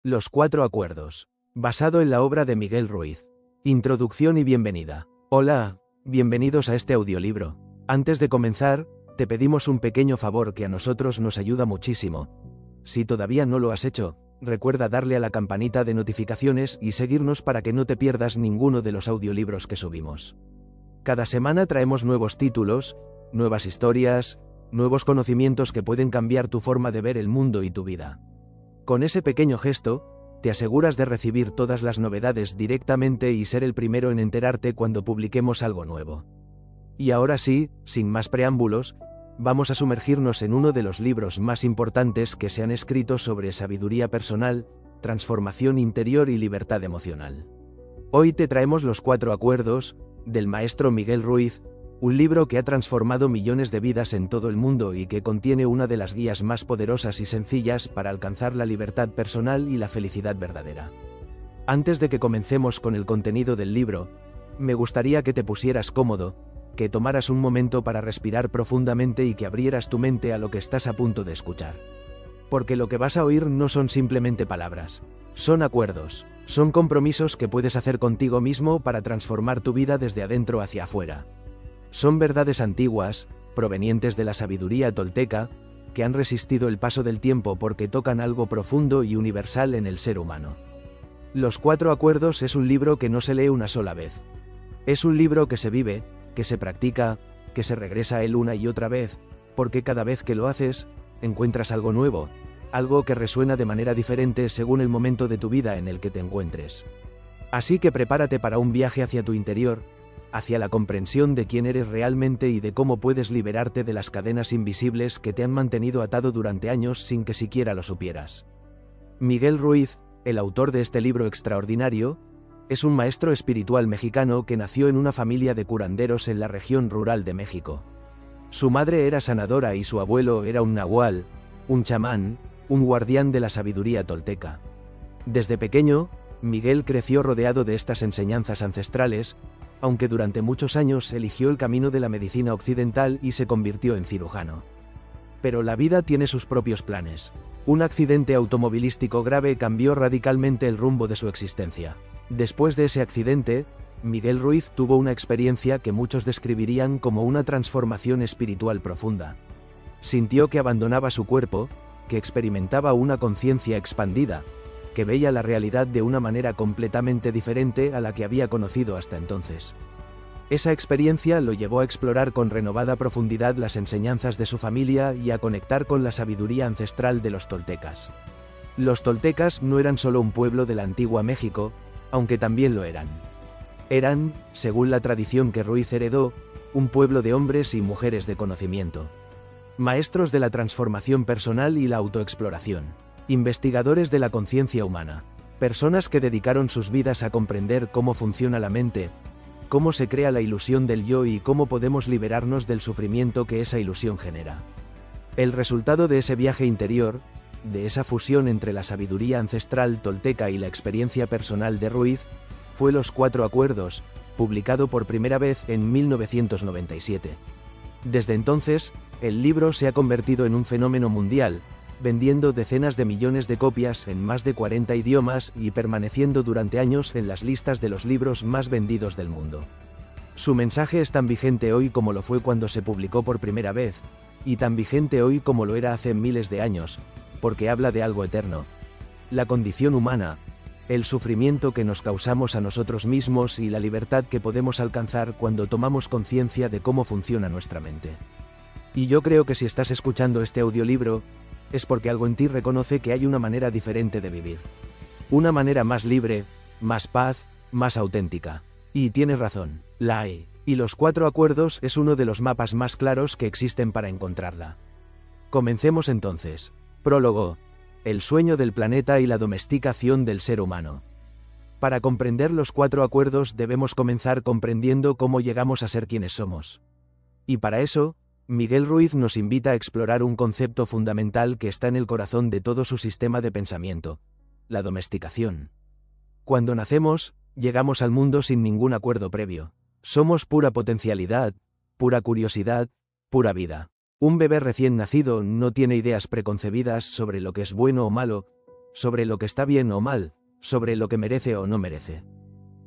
Los Cuatro Acuerdos. Basado en la obra de Miguel Ruiz. Introducción y bienvenida. Hola, bienvenidos a este audiolibro. Antes de comenzar, te pedimos un pequeño favor que a nosotros nos ayuda muchísimo. Si todavía no lo has hecho, recuerda darle a la campanita de notificaciones y seguirnos para que no te pierdas ninguno de los audiolibros que subimos. Cada semana traemos nuevos títulos, nuevas historias, nuevos conocimientos que pueden cambiar tu forma de ver el mundo y tu vida. Con ese pequeño gesto, te aseguras de recibir todas las novedades directamente y ser el primero en enterarte cuando publiquemos algo nuevo. Y ahora sí, sin más preámbulos, vamos a sumergirnos en uno de los libros más importantes que se han escrito sobre sabiduría personal, transformación interior y libertad emocional. Hoy te traemos Los Cuatro Acuerdos, del maestro Miguel Ruiz, un libro que ha transformado millones de vidas en todo el mundo y que contiene una de las guías más poderosas y sencillas para alcanzar la libertad personal y la felicidad verdadera. Antes de que comencemos con el contenido del libro, me gustaría que te pusieras cómodo, que tomaras un momento para respirar profundamente y que abrieras tu mente a lo que estás a punto de escuchar. Porque lo que vas a oír no son simplemente palabras, son acuerdos, son compromisos que puedes hacer contigo mismo para transformar tu vida desde adentro hacia afuera. Son verdades antiguas, provenientes de la sabiduría tolteca, que han resistido el paso del tiempo porque tocan algo profundo y universal en el ser humano. Los Cuatro Acuerdos es un libro que no se lee una sola vez. Es un libro que se vive, que se practica, que se regresa a él una y otra vez, porque cada vez que lo haces, encuentras algo nuevo, algo que resuena de manera diferente según el momento de tu vida en el que te encuentres. Así que prepárate para un viaje hacia tu interior, hacia la comprensión de quién eres realmente y de cómo puedes liberarte de las cadenas invisibles que te han mantenido atado durante años sin que siquiera lo supieras. Miguel Ruiz, el autor de este libro extraordinario, es un maestro espiritual mexicano que nació en una familia de curanderos en la región rural de México. Su madre era sanadora y su abuelo era un nahual, un chamán, un guardián de la sabiduría tolteca. Desde pequeño, Miguel creció rodeado de estas enseñanzas ancestrales, aunque durante muchos años eligió el camino de la medicina occidental y se convirtió en cirujano. Pero la vida tiene sus propios planes. Un accidente automovilístico grave cambió radicalmente el rumbo de su existencia. Después de ese accidente, Miguel Ruiz tuvo una experiencia que muchos describirían como una transformación espiritual profunda. Sintió que abandonaba su cuerpo, que experimentaba una conciencia expandida, que veía la realidad de una manera completamente diferente a la que había conocido hasta entonces. Esa experiencia lo llevó a explorar con renovada profundidad las enseñanzas de su familia y a conectar con la sabiduría ancestral de los toltecas. Los toltecas no eran solo un pueblo de la antigua México, aunque también lo eran. Eran, según la tradición que Ruiz heredó, un pueblo de hombres y mujeres de conocimiento. Maestros de la transformación personal y la autoexploración. Investigadores de la conciencia humana. Personas que dedicaron sus vidas a comprender cómo funciona la mente, cómo se crea la ilusión del yo y cómo podemos liberarnos del sufrimiento que esa ilusión genera. El resultado de ese viaje interior, de esa fusión entre la sabiduría ancestral tolteca y la experiencia personal de Ruiz, fue Los Cuatro Acuerdos, publicado por primera vez en 1997. Desde entonces, el libro se ha convertido en un fenómeno mundial, vendiendo decenas de millones de copias en más de 40 idiomas y permaneciendo durante años en las listas de los libros más vendidos del mundo. Su mensaje es tan vigente hoy como lo fue cuando se publicó por primera vez, y tan vigente hoy como lo era hace miles de años, porque habla de algo eterno. La condición humana, el sufrimiento que nos causamos a nosotros mismos y la libertad que podemos alcanzar cuando tomamos conciencia de cómo funciona nuestra mente. Y yo creo que si estás escuchando este audiolibro, es porque algo en ti reconoce que hay una manera diferente de vivir. Una manera más libre, más paz, más auténtica. Y tienes razón, la hay. Y Los Cuatro Acuerdos es uno de los mapas más claros que existen para encontrarla. Comencemos entonces. Prólogo. El sueño del planeta y la domesticación del ser humano. Para comprender los Cuatro Acuerdos debemos comenzar comprendiendo cómo llegamos a ser quienes somos. Y para eso, Miguel Ruiz nos invita a explorar un concepto fundamental que está en el corazón de todo su sistema de pensamiento: la domesticación. Cuando nacemos, llegamos al mundo sin ningún acuerdo previo. Somos pura potencialidad, pura curiosidad, pura vida. Un bebé recién nacido no tiene ideas preconcebidas sobre lo que es bueno o malo, sobre lo que está bien o mal, sobre lo que merece o no merece.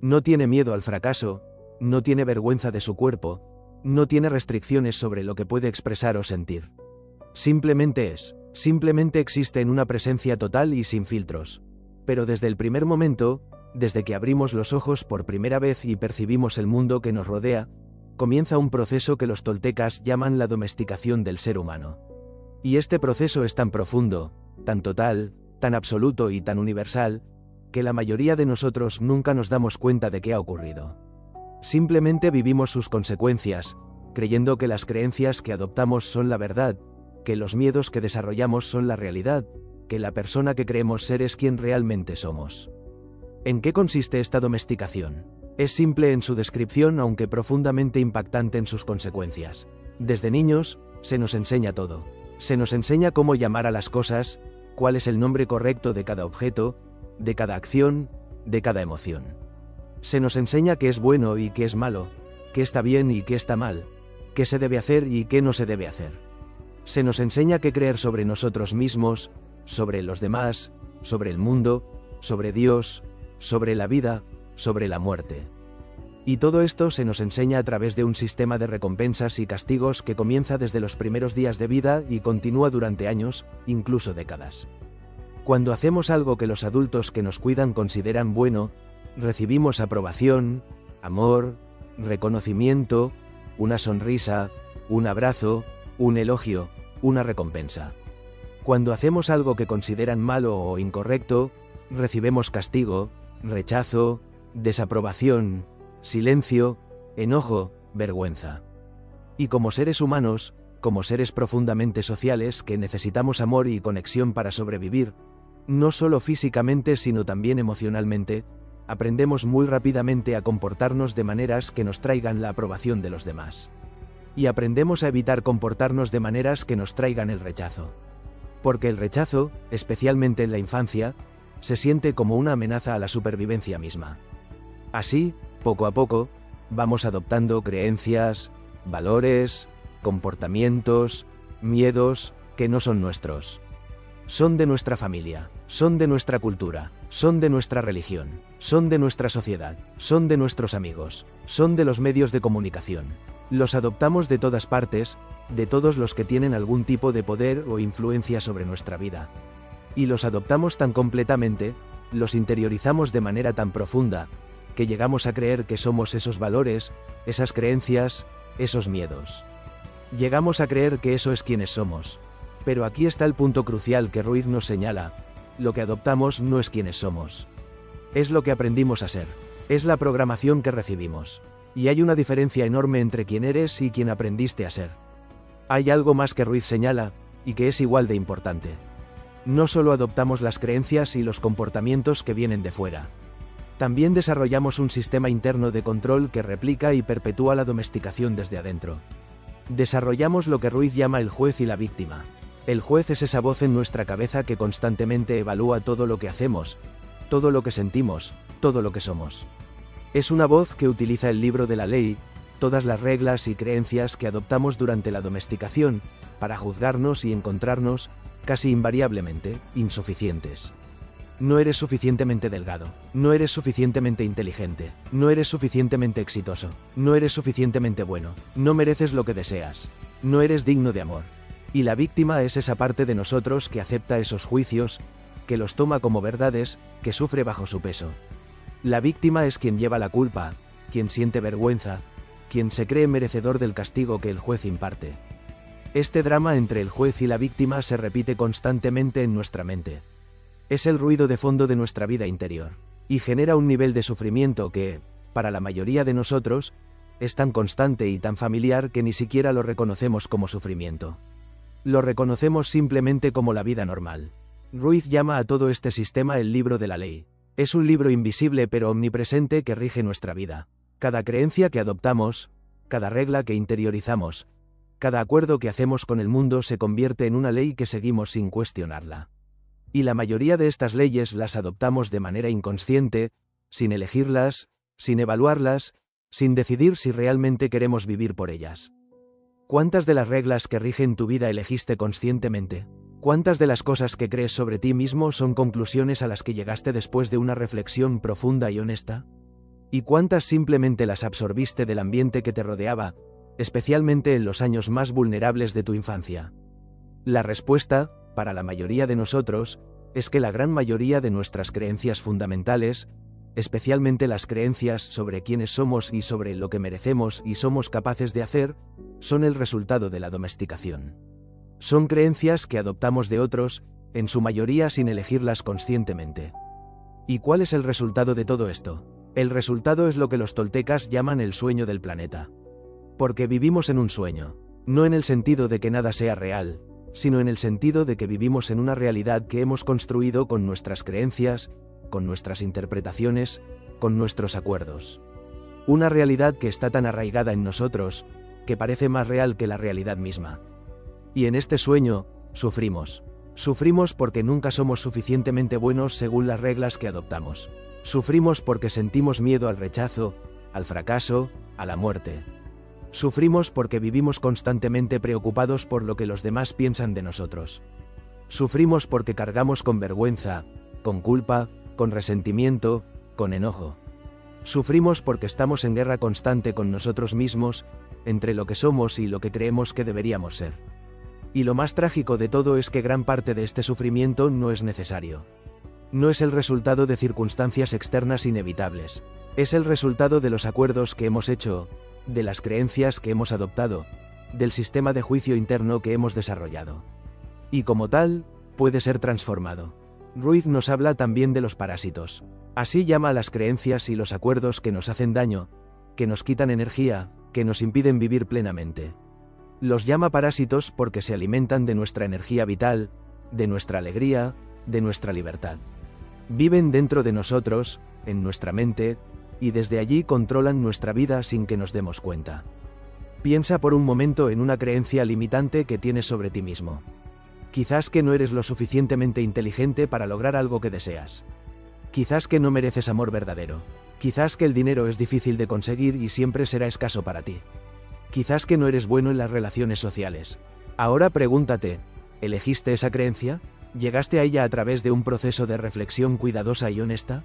No tiene miedo al fracaso, no tiene vergüenza de su cuerpo, no tiene restricciones sobre lo que puede expresar o sentir. Simplemente es, simplemente existe en una presencia total y sin filtros. Pero desde el primer momento, desde que abrimos los ojos por primera vez y percibimos el mundo que nos rodea, comienza un proceso que los toltecas llaman la domesticación del ser humano. Y este proceso es tan profundo, tan total, tan absoluto y tan universal, que la mayoría de nosotros nunca nos damos cuenta de qué ha ocurrido. Simplemente vivimos sus consecuencias, creyendo que las creencias que adoptamos son la verdad, que los miedos que desarrollamos son la realidad, que la persona que creemos ser es quien realmente somos. ¿En qué consiste esta domesticación? Es simple en su descripción, aunque profundamente impactante en sus consecuencias. Desde niños, se nos enseña todo. Se nos enseña cómo llamar a las cosas, cuál es el nombre correcto de cada objeto, de cada acción, de cada emoción. Se nos enseña qué es bueno y qué es malo, qué está bien y qué está mal, qué se debe hacer y qué no se debe hacer. Se nos enseña qué creer sobre nosotros mismos, sobre los demás, sobre el mundo, sobre Dios, sobre la vida, sobre la muerte. Y todo esto se nos enseña a través de un sistema de recompensas y castigos que comienza desde los primeros días de vida y continúa durante años, incluso décadas. Cuando hacemos algo que los adultos que nos cuidan consideran bueno, recibimos aprobación, amor, reconocimiento, una sonrisa, un abrazo, un elogio, una recompensa. Cuando hacemos algo que consideran malo o incorrecto, recibimos castigo, rechazo, desaprobación, silencio, enojo, vergüenza. Y como seres humanos, como seres profundamente sociales que necesitamos amor y conexión para sobrevivir, no solo físicamente sino también emocionalmente, aprendemos muy rápidamente a comportarnos de maneras que nos traigan la aprobación de los demás. Y aprendemos a evitar comportarnos de maneras que nos traigan el rechazo. Porque el rechazo, especialmente en la infancia, se siente como una amenaza a la supervivencia misma. Así, poco a poco, vamos adoptando creencias, valores, comportamientos, miedos, que no son nuestros. Son de nuestra familia, son de nuestra cultura, son de nuestra religión, son de nuestra sociedad, son de nuestros amigos, son de los medios de comunicación. Los adoptamos de todas partes, de todos los que tienen algún tipo de poder o influencia sobre nuestra vida. Y los adoptamos tan completamente, los interiorizamos de manera tan profunda, que llegamos a creer que somos esos valores, esas creencias, esos miedos. Llegamos a creer que eso es quienes somos. Pero aquí está el punto crucial que Ruiz nos señala: lo que adoptamos no es quienes somos. Es lo que aprendimos a ser. Es la programación que recibimos. Y hay una diferencia enorme entre quién eres y quién aprendiste a ser. Hay algo más que Ruiz señala, y que es igual de importante. No solo adoptamos las creencias y los comportamientos que vienen de fuera. También desarrollamos un sistema interno de control que replica y perpetúa la domesticación desde adentro. Desarrollamos lo que Ruiz llama el juez y la víctima. El juez es esa voz en nuestra cabeza que constantemente evalúa todo lo que hacemos, todo lo que sentimos, todo lo que somos. Es una voz que utiliza el libro de la ley, todas las reglas y creencias que adoptamos durante la domesticación, para juzgarnos y encontrarnos, casi invariablemente, insuficientes. No eres suficientemente delgado, no eres suficientemente inteligente, no eres suficientemente exitoso, no eres suficientemente bueno, no mereces lo que deseas, no eres digno de amor. Y la víctima es esa parte de nosotros que acepta esos juicios, que los toma como verdades, que sufre bajo su peso. La víctima es quien lleva la culpa, quien siente vergüenza, quien se cree merecedor del castigo que el juez imparte. Este drama entre el juez y la víctima se repite constantemente en nuestra mente. Es el ruido de fondo de nuestra vida interior, y genera un nivel de sufrimiento que, para la mayoría de nosotros, es tan constante y tan familiar que ni siquiera lo reconocemos como sufrimiento. Lo reconocemos simplemente como la vida normal. Ruiz llama a todo este sistema el libro de la ley. Es un libro invisible pero omnipresente que rige nuestra vida. Cada creencia que adoptamos, cada regla que interiorizamos, cada acuerdo que hacemos con el mundo se convierte en una ley que seguimos sin cuestionarla. Y la mayoría de estas leyes las adoptamos de manera inconsciente, sin elegirlas, sin evaluarlas, sin decidir si realmente queremos vivir por ellas. ¿Cuántas de las reglas que rigen tu vida elegiste conscientemente? ¿Cuántas de las cosas que crees sobre ti mismo son conclusiones a las que llegaste después de una reflexión profunda y honesta? ¿Y cuántas simplemente las absorbiste del ambiente que te rodeaba, especialmente en los años más vulnerables de tu infancia? La respuesta, para la mayoría de nosotros, es que la gran mayoría de nuestras creencias fundamentales, especialmente las creencias sobre quiénes somos y sobre lo que merecemos y somos capaces de hacer, son el resultado de la domesticación. Son creencias que adoptamos de otros, en su mayoría sin elegirlas conscientemente. ¿Y cuál es el resultado de todo esto? El resultado es lo que los toltecas llaman el sueño del planeta. Porque vivimos en un sueño, no en el sentido de que nada sea real, sino en el sentido de que vivimos en una realidad que hemos construido con nuestras creencias, con nuestras interpretaciones, con nuestros acuerdos. Una realidad que está tan arraigada en nosotros, que parece más real que la realidad misma. Y en este sueño, sufrimos. Sufrimos porque nunca somos suficientemente buenos según las reglas que adoptamos. Sufrimos porque sentimos miedo al rechazo, al fracaso, a la muerte. Sufrimos porque vivimos constantemente preocupados por lo que los demás piensan de nosotros. Sufrimos porque cargamos con vergüenza, con culpa, con resentimiento, con enojo. Sufrimos porque estamos en guerra constante con nosotros mismos, entre lo que somos y lo que creemos que deberíamos ser. Y lo más trágico de todo es que gran parte de este sufrimiento no es necesario. No es el resultado de circunstancias externas inevitables. Es el resultado de los acuerdos que hemos hecho, de las creencias que hemos adoptado, del sistema de juicio interno que hemos desarrollado. Y como tal, puede ser transformado. Ruiz nos habla también de los parásitos. Así llama a las creencias y los acuerdos que nos hacen daño, que nos quitan energía, que nos impiden vivir plenamente. Los llama parásitos porque se alimentan de nuestra energía vital, de nuestra alegría, de nuestra libertad. Viven dentro de nosotros, en nuestra mente, y desde allí controlan nuestra vida sin que nos demos cuenta. Piensa por un momento en una creencia limitante que tienes sobre ti mismo. Quizás que no eres lo suficientemente inteligente para lograr algo que deseas. Quizás que no mereces amor verdadero. Quizás que el dinero es difícil de conseguir y siempre será escaso para ti. Quizás que no eres bueno en las relaciones sociales. Ahora pregúntate, ¿elegiste esa creencia? ¿Llegaste a ella a través de un proceso de reflexión cuidadosa y honesta?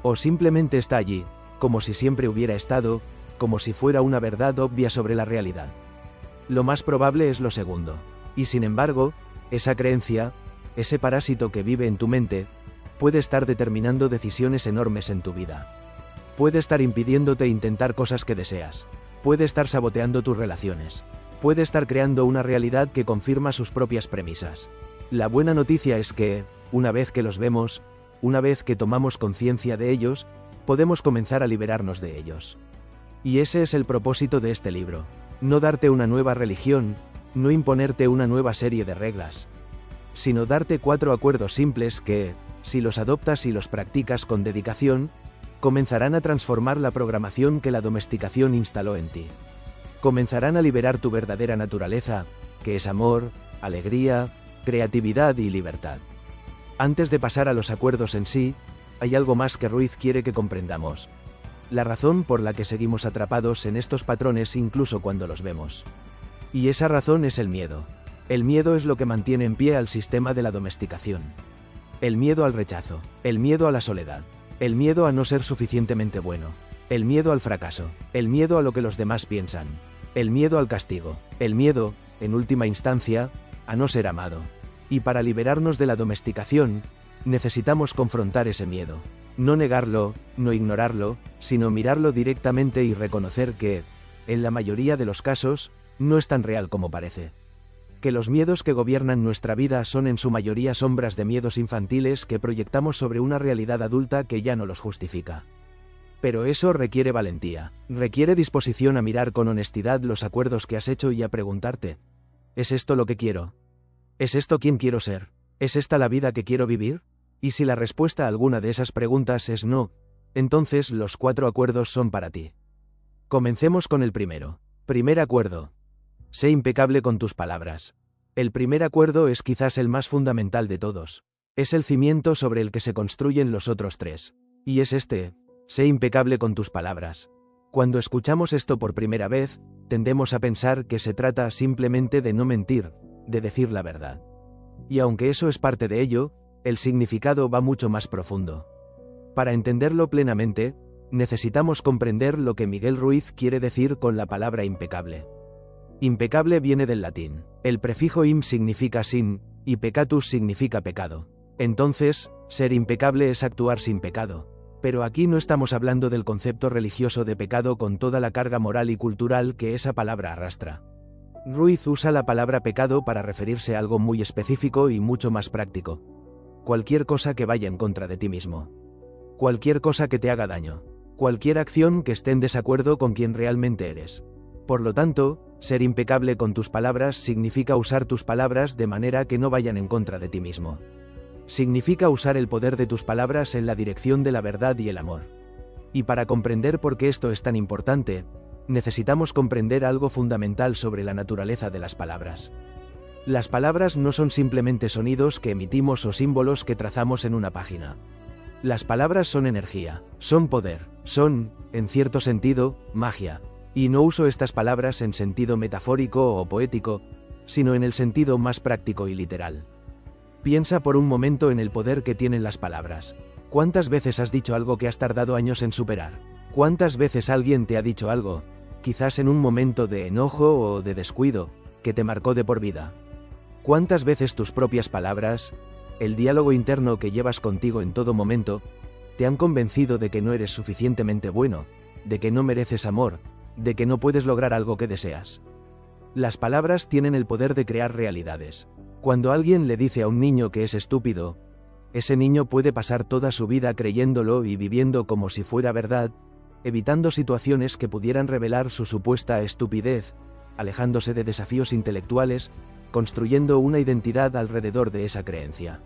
¿O simplemente está allí, como si siempre hubiera estado, como si fuera una verdad obvia sobre la realidad? Lo más probable es lo segundo. Y sin embargo, esa creencia, ese parásito que vive en tu mente, puede estar determinando decisiones enormes en tu vida. Puede estar impidiéndote intentar cosas que deseas. Puede estar saboteando tus relaciones. Puede estar creando una realidad que confirma sus propias premisas. La buena noticia es que, una vez que los vemos, una vez que tomamos conciencia de ellos, podemos comenzar a liberarnos de ellos. Y ese es el propósito de este libro. No darte una nueva religión, no imponerte una nueva serie de reglas, sino darte 4 acuerdos simples que, si los adoptas y los practicas con dedicación, comenzarán a transformar la programación que la domesticación instaló en ti. Comenzarán a liberar tu verdadera naturaleza, que es amor, alegría, creatividad y libertad. Antes de pasar a los acuerdos en sí, hay algo más que Ruiz quiere que comprendamos. La razón por la que seguimos atrapados en estos patrones incluso cuando los vemos. Y esa razón es el miedo. El miedo es lo que mantiene en pie al sistema de la domesticación. El miedo al rechazo, el miedo a la soledad, el miedo a no ser suficientemente bueno, el miedo al fracaso, el miedo a lo que los demás piensan, el miedo al castigo, el miedo, en última instancia, a no ser amado. Y para liberarnos de la domesticación, necesitamos confrontar ese miedo. No negarlo, no ignorarlo, sino mirarlo directamente y reconocer que, en la mayoría de los casos, no es tan real como parece. Que los miedos que gobiernan nuestra vida son en su mayoría sombras de miedos infantiles que proyectamos sobre una realidad adulta que ya no los justifica. Pero eso requiere valentía, requiere disposición a mirar con honestidad los acuerdos que has hecho y a preguntarte, ¿es esto lo que quiero? ¿Es esto quién quiero ser? ¿Es esta la vida que quiero vivir? Y si la respuesta a alguna de esas preguntas es no, entonces los 4 acuerdos son para ti. Comencemos con el primero. Primer acuerdo. Sé impecable con tus palabras. El primer acuerdo es quizás el más fundamental de todos. Es el cimiento sobre el que se construyen los otros 3. Y es este: sé impecable con tus palabras. Cuando escuchamos esto por primera vez, tendemos a pensar que se trata simplemente de no mentir, de decir la verdad. Y aunque eso es parte de ello, el significado va mucho más profundo. Para entenderlo plenamente, necesitamos comprender lo que Miguel Ruiz quiere decir con la palabra impecable. Impecable viene del latín. El prefijo im significa sin, y peccatus significa pecado. Entonces, ser impecable es actuar sin pecado. Pero aquí no estamos hablando del concepto religioso de pecado con toda la carga moral y cultural que esa palabra arrastra. Ruiz usa la palabra pecado para referirse a algo muy específico y mucho más práctico. Cualquier cosa que vaya en contra de ti mismo. Cualquier cosa que te haga daño. Cualquier acción que esté en desacuerdo con quien realmente eres. Por lo tanto, ser impecable con tus palabras significa usar tus palabras de manera que no vayan en contra de ti mismo. Significa usar el poder de tus palabras en la dirección de la verdad y el amor. Y para comprender por qué esto es tan importante, necesitamos comprender algo fundamental sobre la naturaleza de las palabras. Las palabras no son simplemente sonidos que emitimos o símbolos que trazamos en una página. Las palabras son energía, son poder, son, en cierto sentido, magia. Y no uso estas palabras en sentido metafórico o poético, sino en el sentido más práctico y literal. Piensa por un momento en el poder que tienen las palabras. ¿Cuántas veces has dicho algo que has tardado años en superar? ¿Cuántas veces alguien te ha dicho algo, quizás en un momento de enojo o de descuido, que te marcó de por vida? ¿Cuántas veces tus propias palabras, el diálogo interno que llevas contigo en todo momento, te han convencido de que no eres suficientemente bueno, de que no mereces amor, de que no puedes lograr algo que deseas? Las palabras tienen el poder de crear realidades. Cuando alguien le dice a un niño que es estúpido, ese niño puede pasar toda su vida creyéndolo y viviendo como si fuera verdad, evitando situaciones que pudieran revelar su supuesta estupidez, alejándose de desafíos intelectuales, construyendo una identidad alrededor de esa creencia.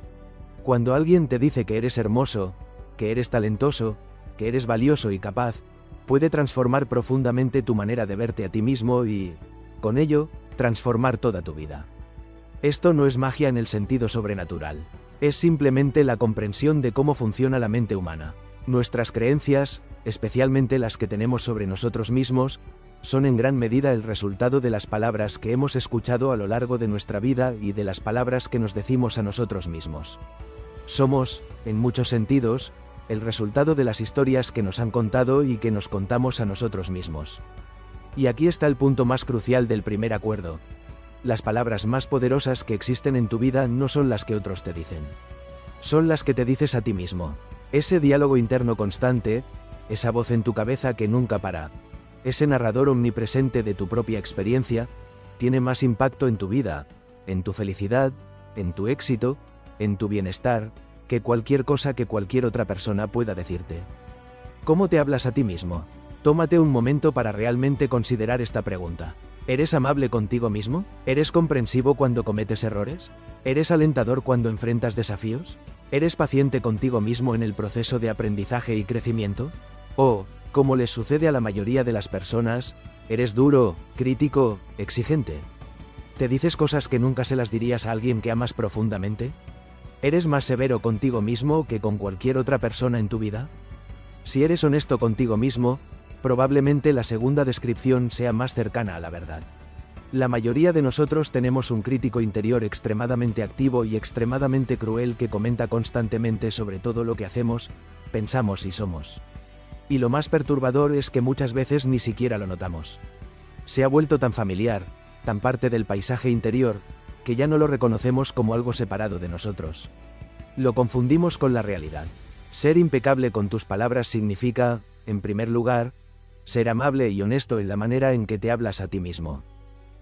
Cuando alguien te dice que eres hermoso, que eres talentoso, que eres valioso y capaz, puede transformar profundamente tu manera de verte a ti mismo y, con ello, transformar toda tu vida. Esto no es magia en el sentido sobrenatural. Es simplemente la comprensión de cómo funciona la mente humana. Nuestras creencias, especialmente las que tenemos sobre nosotros mismos, son en gran medida el resultado de las palabras que hemos escuchado a lo largo de nuestra vida y de las palabras que nos decimos a nosotros mismos. Somos, en muchos sentidos, el resultado de las historias que nos han contado y que nos contamos a nosotros mismos. Y aquí está el punto más crucial del primer acuerdo. Las palabras más poderosas que existen en tu vida no son las que otros te dicen. Son las que te dices a ti mismo. Ese diálogo interno constante, esa voz en tu cabeza que nunca para, ese narrador omnipresente de tu propia experiencia, tiene más impacto en tu vida, en tu felicidad, en tu éxito, en tu bienestar, que cualquier cosa que cualquier otra persona pueda decirte. ¿Cómo te hablas a ti mismo? Tómate un momento para realmente considerar esta pregunta. ¿Eres amable contigo mismo? ¿Eres comprensivo cuando cometes errores? ¿Eres alentador cuando enfrentas desafíos? ¿Eres paciente contigo mismo en el proceso de aprendizaje y crecimiento? ¿O, como les sucede a la mayoría de las personas, eres duro, crítico, exigente? ¿Te dices cosas que nunca se las dirías a alguien que amas profundamente? ¿Eres más severo contigo mismo que con cualquier otra persona en tu vida? Si eres honesto contigo mismo, probablemente la segunda descripción sea más cercana a la verdad. La mayoría de nosotros tenemos un crítico interior extremadamente activo y extremadamente cruel que comenta constantemente sobre todo lo que hacemos, pensamos y somos. Y lo más perturbador es que muchas veces ni siquiera lo notamos. Se ha vuelto tan familiar, tan parte del paisaje interior, que ya no lo reconocemos como algo separado de nosotros. Lo confundimos con la realidad. Ser impecable con tus palabras significa, en primer lugar, ser amable y honesto en la manera en que te hablas a ti mismo.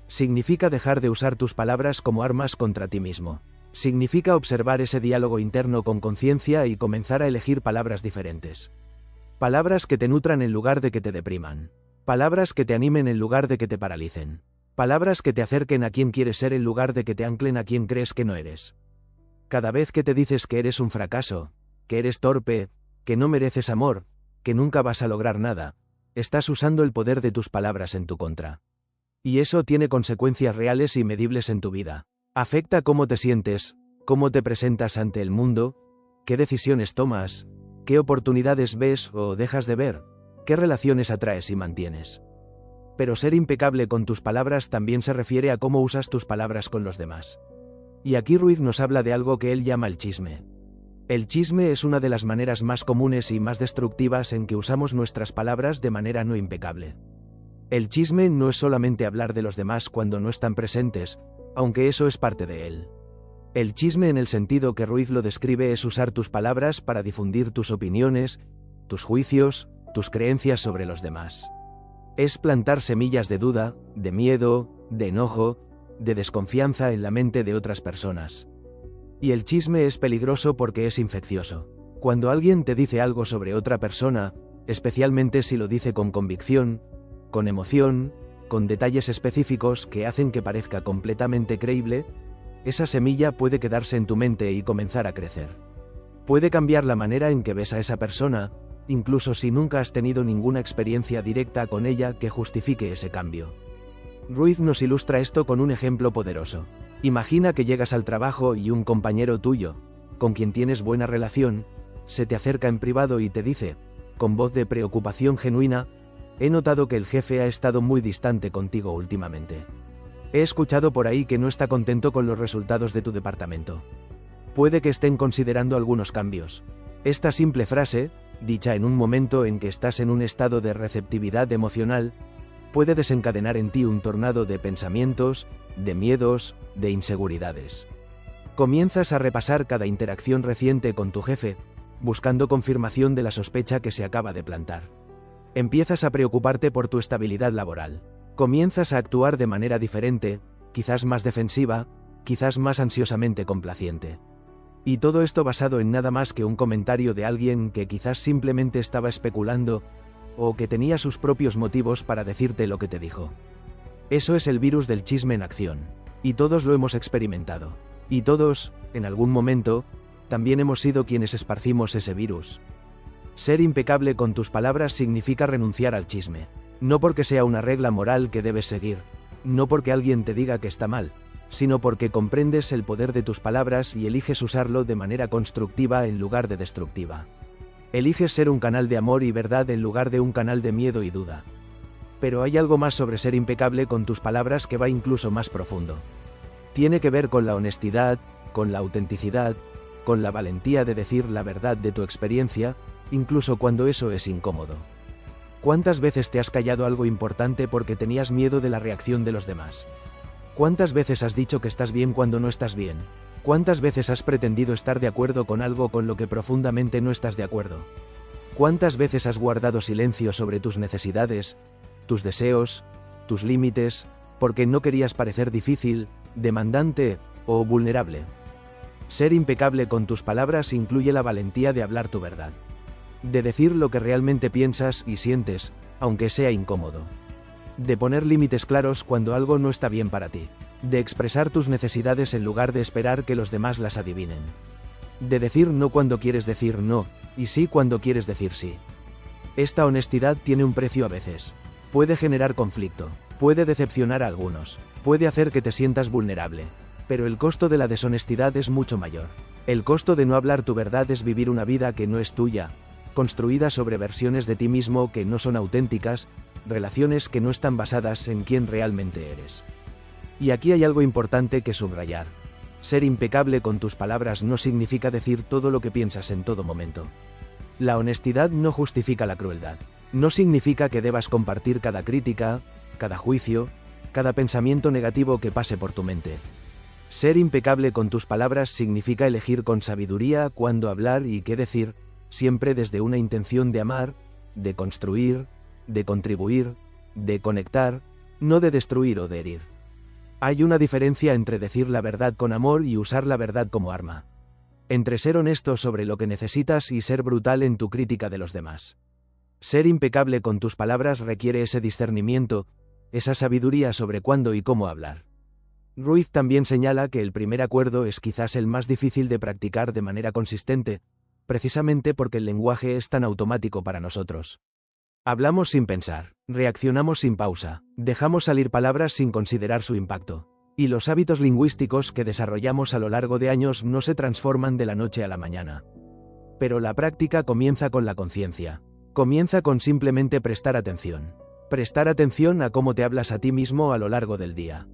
Significa dejar de usar tus palabras como armas contra ti mismo. Significa observar ese diálogo interno con conciencia y comenzar a elegir palabras diferentes. Palabras que te nutran en lugar de que te depriman. Palabras que te animen en lugar de que te paralicen. Palabras que te acerquen a quien quieres ser en lugar de que te anclen a quien crees que no eres. Cada vez que te dices que eres un fracaso, que eres torpe, que no mereces amor, que nunca vas a lograr nada, estás usando el poder de tus palabras en tu contra. Y eso tiene consecuencias reales y medibles en tu vida. Afecta cómo te sientes, cómo te presentas ante el mundo, qué decisiones tomas, qué oportunidades ves o dejas de ver, qué relaciones atraes y mantienes. Pero ser impecable con tus palabras también se refiere a cómo usas tus palabras con los demás. Y aquí Ruiz nos habla de algo que él llama el chisme. El chisme es una de las maneras más comunes y más destructivas en que usamos nuestras palabras de manera no impecable. El chisme no es solamente hablar de los demás cuando no están presentes, aunque eso es parte de él. El chisme en el sentido que Ruiz lo describe es usar tus palabras para difundir tus opiniones, tus juicios, tus creencias sobre los demás. Es plantar semillas de duda, de miedo, de enojo, de desconfianza en la mente de otras personas. Y el chisme es peligroso porque es infeccioso. Cuando alguien te dice algo sobre otra persona, especialmente si lo dice con convicción, con emoción, con detalles específicos que hacen que parezca completamente creíble, esa semilla puede quedarse en tu mente y comenzar a crecer. Puede cambiar la manera en que ves a esa persona, incluso si nunca has tenido ninguna experiencia directa con ella que justifique ese cambio. Ruiz nos ilustra esto con un ejemplo poderoso. Imagina que llegas al trabajo y un compañero tuyo, con quien tienes buena relación, se te acerca en privado y te dice, con voz de preocupación genuina: he notado que el jefe ha estado muy distante contigo últimamente. He escuchado por ahí que no está contento con los resultados de tu departamento. Puede que estén considerando algunos cambios. Esta simple frase, dicha en un momento en que estás en un estado de receptividad emocional, puede desencadenar en ti un tornado de pensamientos, de miedos, de inseguridades. Comienzas a repasar cada interacción reciente con tu jefe, buscando confirmación de la sospecha que se acaba de plantar. Empiezas a preocuparte por tu estabilidad laboral. Comienzas a actuar de manera diferente, quizás más defensiva, quizás más ansiosamente complaciente. Y todo esto basado en nada más que un comentario de alguien que quizás simplemente estaba especulando, o que tenía sus propios motivos para decirte lo que te dijo. Eso es el virus del chisme en acción. Y todos lo hemos experimentado. Y todos, en algún momento, también hemos sido quienes esparcimos ese virus. Ser impecable con tus palabras significa renunciar al chisme. No porque sea una regla moral que debes seguir, no porque alguien te diga que está mal, sino porque comprendes el poder de tus palabras y eliges usarlo de manera constructiva en lugar de destructiva. Eliges ser un canal de amor y verdad en lugar de un canal de miedo y duda. Pero hay algo más sobre ser impecable con tus palabras que va incluso más profundo. Tiene que ver con la honestidad, con la autenticidad, con la valentía de decir la verdad de tu experiencia, incluso cuando eso es incómodo. ¿Cuántas veces te has callado algo importante porque tenías miedo de la reacción de los demás? ¿Cuántas veces has dicho que estás bien cuando no estás bien? ¿Cuántas veces has pretendido estar de acuerdo con algo con lo que profundamente no estás de acuerdo? ¿Cuántas veces has guardado silencio sobre tus necesidades, tus deseos, tus límites, porque no querías parecer difícil, demandante o vulnerable? Ser impecable con tus palabras incluye la valentía de hablar tu verdad. De decir lo que realmente piensas y sientes, aunque sea incómodo. De poner límites claros cuando algo no está bien para ti. De expresar tus necesidades en lugar de esperar que los demás las adivinen. De decir no cuando quieres decir no, y sí cuando quieres decir sí. Esta honestidad tiene un precio a veces. Puede generar conflicto, puede decepcionar a algunos, puede hacer que te sientas vulnerable. Pero el costo de la deshonestidad es mucho mayor. El costo de no hablar tu verdad es vivir una vida que no es tuya, construida sobre versiones de ti mismo que no son auténticas, relaciones que no están basadas en quién realmente eres. Y aquí hay algo importante que subrayar. Ser impecable con tus palabras no significa decir todo lo que piensas en todo momento. La honestidad no justifica la crueldad. No significa que debas compartir cada crítica, cada juicio, cada pensamiento negativo que pase por tu mente. Ser impecable con tus palabras significa elegir con sabiduría cuándo hablar y qué decir, siempre desde una intención de amar, de construir, de contribuir, de conectar, no de destruir o de herir. Hay una diferencia entre decir la verdad con amor y usar la verdad como arma. Entre ser honesto sobre lo que necesitas y ser brutal en tu crítica de los demás. Ser impecable con tus palabras requiere ese discernimiento, esa sabiduría sobre cuándo y cómo hablar. Ruiz también señala que el primer acuerdo es quizás el más difícil de practicar de manera consistente, precisamente porque el lenguaje es tan automático para nosotros. Hablamos sin pensar, reaccionamos sin pausa, dejamos salir palabras sin considerar su impacto. Y los hábitos lingüísticos que desarrollamos a lo largo de años no se transforman de la noche a la mañana. Pero la práctica comienza con la conciencia. Comienza con simplemente prestar atención. Prestar atención a cómo te hablas a ti mismo a lo largo del día.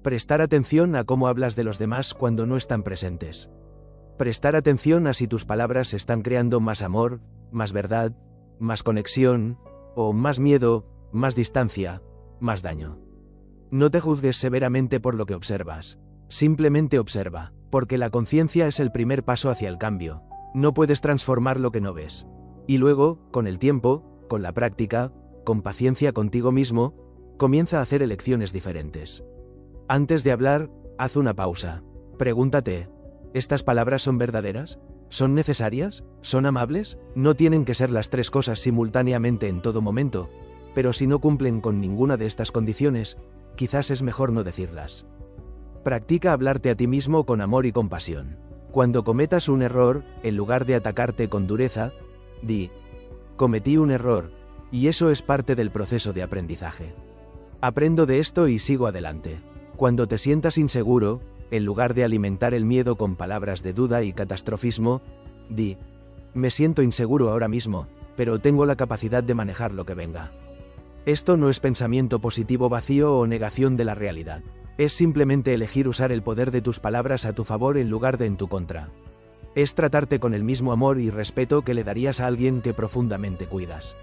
Prestar atención a cómo hablas de los demás cuando no están presentes. Prestar atención a si tus palabras están creando más amor, más verdad, más conexión, o más miedo, más distancia, más daño. No te juzgues severamente por lo que observas. Simplemente observa, porque la conciencia es el primer paso hacia el cambio. No puedes transformar lo que no ves. Y luego, con el tiempo, con la práctica, con paciencia contigo mismo, comienza a hacer elecciones diferentes. Antes de hablar, haz una pausa. Pregúntate, ¿estas palabras son verdaderas? ¿Son necesarias? ¿Son amables? No tienen que ser las tres cosas simultáneamente en todo momento, pero si no cumplen con ninguna de estas condiciones, quizás es mejor no decirlas. Practica hablarte a ti mismo con amor y compasión. Cuando cometas un error, en lugar de atacarte con dureza, di, cometí un error, y eso es parte del proceso de aprendizaje. Aprendo de esto y sigo adelante. Cuando te sientas inseguro, en lugar de alimentar el miedo con palabras de duda y catastrofismo, di, me siento inseguro ahora mismo, pero tengo la capacidad de manejar lo que venga. Esto no es pensamiento positivo vacío o negación de la realidad. Es simplemente elegir usar el poder de tus palabras a tu favor en lugar de en tu contra. Es tratarte con el mismo amor y respeto que le darías a alguien que profundamente cuidas.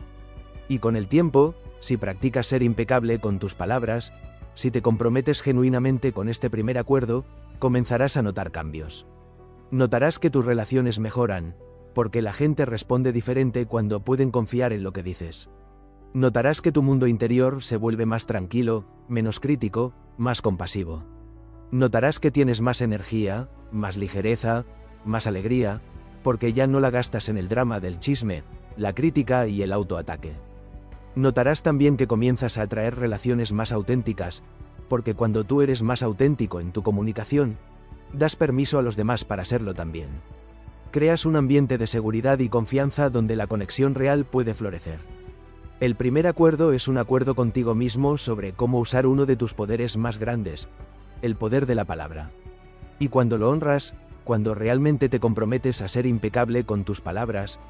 Y con el tiempo, si practicas ser impecable con tus palabras, si te comprometes genuinamente con este primer acuerdo, comenzarás a notar cambios. Notarás que tus relaciones mejoran, porque la gente responde diferente cuando pueden confiar en lo que dices. Notarás que tu mundo interior se vuelve más tranquilo, menos crítico, más compasivo. Notarás que tienes más energía, más ligereza, más alegría, porque ya no la gastas en el drama del chisme, la crítica y el autoataque. Notarás también que comienzas a atraer relaciones más auténticas, porque cuando tú eres más auténtico en tu comunicación, das permiso a los demás para serlo también. Creas un ambiente de seguridad y confianza donde la conexión real puede florecer. El primer acuerdo es un acuerdo contigo mismo sobre cómo usar uno de tus poderes más grandes, el poder de la palabra. Y cuando lo honras, cuando realmente te comprometes a ser impecable con tus palabras,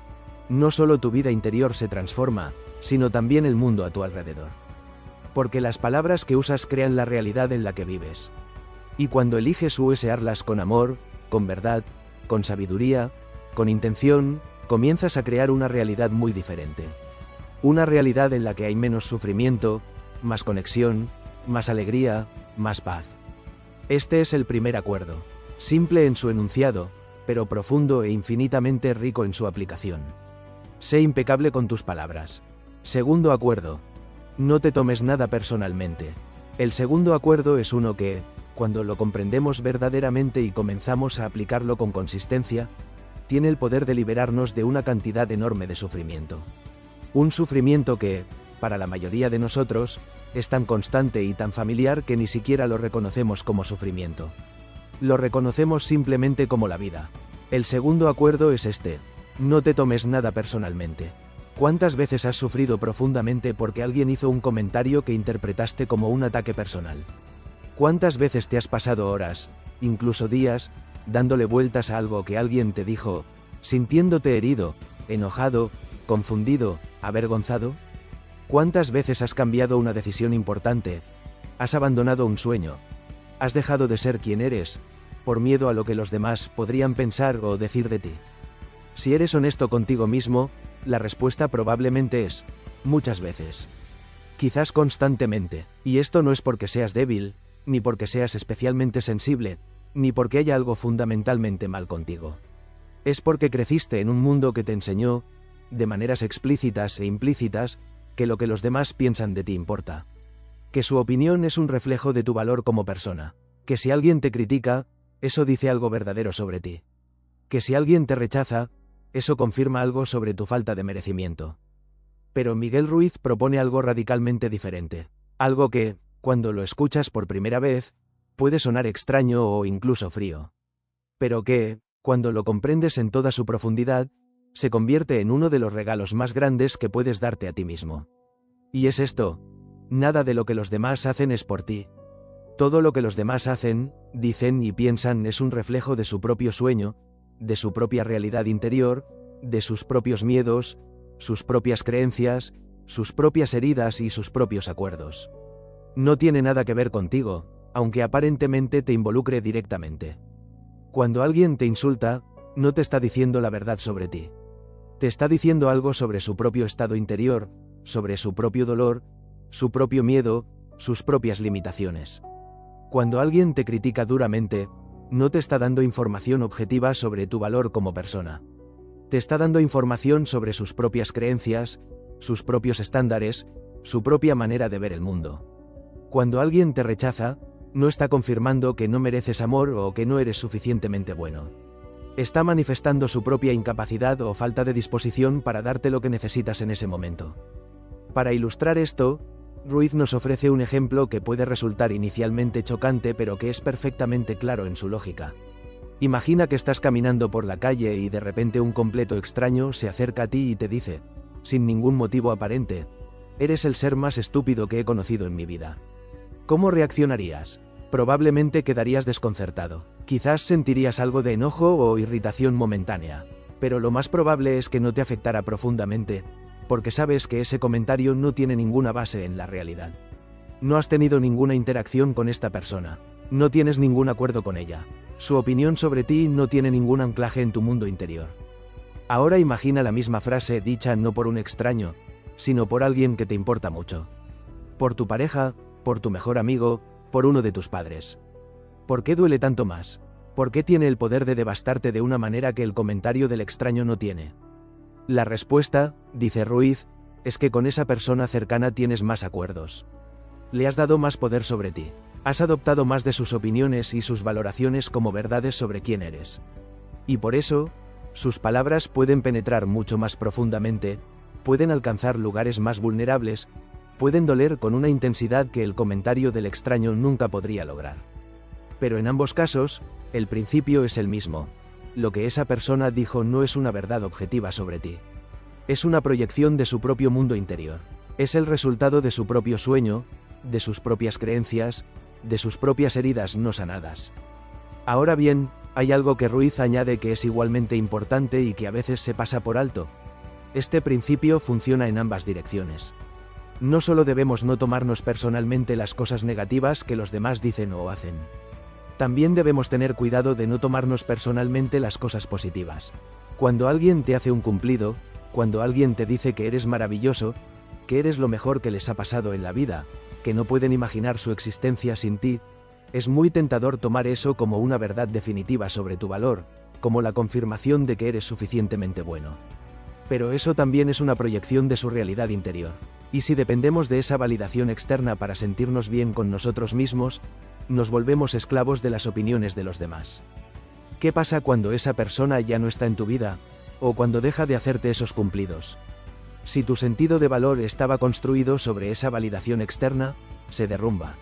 no solo tu vida interior se transforma, sino también el mundo a tu alrededor. Porque las palabras que usas crean la realidad en la que vives. Y cuando eliges usarlas con amor, con verdad, con sabiduría, con intención, comienzas a crear una realidad muy diferente. Una realidad en la que hay menos sufrimiento, más conexión, más alegría, más paz. Este es el primer acuerdo, simple en su enunciado, pero profundo e infinitamente rico en su aplicación. Sé impecable con tus palabras. Segundo acuerdo. No te tomes nada personalmente. El segundo acuerdo es uno que, cuando lo comprendemos verdaderamente y comenzamos a aplicarlo con consistencia, tiene el poder de liberarnos de una cantidad enorme de sufrimiento. Un sufrimiento que, para la mayoría de nosotros, es tan constante y tan familiar que ni siquiera lo reconocemos como sufrimiento. Lo reconocemos simplemente como la vida. El segundo acuerdo es este: no te tomes nada personalmente. ¿Cuántas veces has sufrido profundamente porque alguien hizo un comentario que interpretaste como un ataque personal? ¿Cuántas veces te has pasado horas, incluso días, dándole vueltas a algo que alguien te dijo, sintiéndote herido, enojado, confundido, avergonzado? ¿Cuántas veces has cambiado una decisión importante? ¿Has abandonado un sueño? ¿Has dejado de ser quien eres, por miedo a lo que los demás podrían pensar o decir de ti? Si eres honesto contigo mismo, la respuesta probablemente es, muchas veces. Quizás constantemente, y esto no es porque seas débil, ni porque seas especialmente sensible, ni porque haya algo fundamentalmente mal contigo. Es porque creciste en un mundo que te enseñó, de maneras explícitas e implícitas, que lo que los demás piensan de ti importa. Que su opinión es un reflejo de tu valor como persona. Que si alguien te critica, eso dice algo verdadero sobre ti. Que si alguien te rechaza, eso confirma algo sobre tu falta de merecimiento. Pero Miguel Ruiz propone algo radicalmente diferente. Algo que, cuando lo escuchas por primera vez, puede sonar extraño o incluso frío. Pero que, cuando lo comprendes en toda su profundidad, se convierte en uno de los regalos más grandes que puedes darte a ti mismo. Y es esto: nada de lo que los demás hacen es por ti. Todo lo que los demás hacen, dicen y piensan es un reflejo de su propio sueño, de su propia realidad interior, de sus propios miedos, sus propias creencias, sus propias heridas y sus propios acuerdos. No tiene nada que ver contigo, aunque aparentemente te involucre directamente. Cuando alguien te insulta, no te está diciendo la verdad sobre ti. Te está diciendo algo sobre su propio estado interior, sobre su propio dolor, su propio miedo, sus propias limitaciones. Cuando alguien te critica duramente, no te está dando información objetiva sobre tu valor como persona. Te está dando información sobre sus propias creencias, sus propios estándares, su propia manera de ver el mundo. Cuando alguien te rechaza, no está confirmando que no mereces amor o que no eres suficientemente bueno. Está manifestando su propia incapacidad o falta de disposición para darte lo que necesitas en ese momento. Para ilustrar esto, Ruiz nos ofrece un ejemplo que puede resultar inicialmente chocante pero que es perfectamente claro en su lógica. Imagina que estás caminando por la calle y de repente un completo extraño se acerca a ti y te dice, sin ningún motivo aparente, «Eres el ser más estúpido que he conocido en mi vida». ¿Cómo reaccionarías? Probablemente quedarías desconcertado. Quizás sentirías algo de enojo o irritación momentánea, pero lo más probable es que no te afectara profundamente, porque sabes que ese comentario no tiene ninguna base en la realidad. No has tenido ninguna interacción con esta persona, no tienes ningún acuerdo con ella, su opinión sobre ti no tiene ningún anclaje en tu mundo interior. Ahora imagina la misma frase dicha no por un extraño, sino por alguien que te importa mucho. Por tu pareja, por tu mejor amigo, por uno de tus padres. ¿Por qué duele tanto más? ¿Por qué tiene el poder de devastarte de una manera que el comentario del extraño no tiene? La respuesta, dice Ruiz, es que con esa persona cercana tienes más acuerdos. Le has dado más poder sobre ti. Has adoptado más de sus opiniones y sus valoraciones como verdades sobre quién eres. Y por eso, sus palabras pueden penetrar mucho más profundamente, pueden alcanzar lugares más vulnerables, pueden doler con una intensidad que el comentario del extraño nunca podría lograr. Pero en ambos casos, el principio es el mismo. Lo que esa persona dijo no es una verdad objetiva sobre ti. Es una proyección de su propio mundo interior. Es el resultado de su propio sueño, de sus propias creencias, de sus propias heridas no sanadas. Ahora bien, hay algo que Ruiz añade que es igualmente importante y que a veces se pasa por alto. Este principio funciona en ambas direcciones. No solo debemos no tomarnos personalmente las cosas negativas que los demás dicen o hacen. También debemos tener cuidado de no tomarnos personalmente las cosas positivas. Cuando alguien te hace un cumplido, cuando alguien te dice que eres maravilloso, que eres lo mejor que les ha pasado en la vida, que no pueden imaginar su existencia sin ti, es muy tentador tomar eso como una verdad definitiva sobre tu valor, como la confirmación de que eres suficientemente bueno. Pero eso también es una proyección de su realidad interior. Y si dependemos de esa validación externa para sentirnos bien con nosotros mismos, nos volvemos esclavos de las opiniones de los demás. ¿Qué pasa cuando esa persona ya no está en tu vida, o cuando deja de hacerte esos cumplidos? Si tu sentido de valor estaba construido sobre esa validación externa, se derrumba.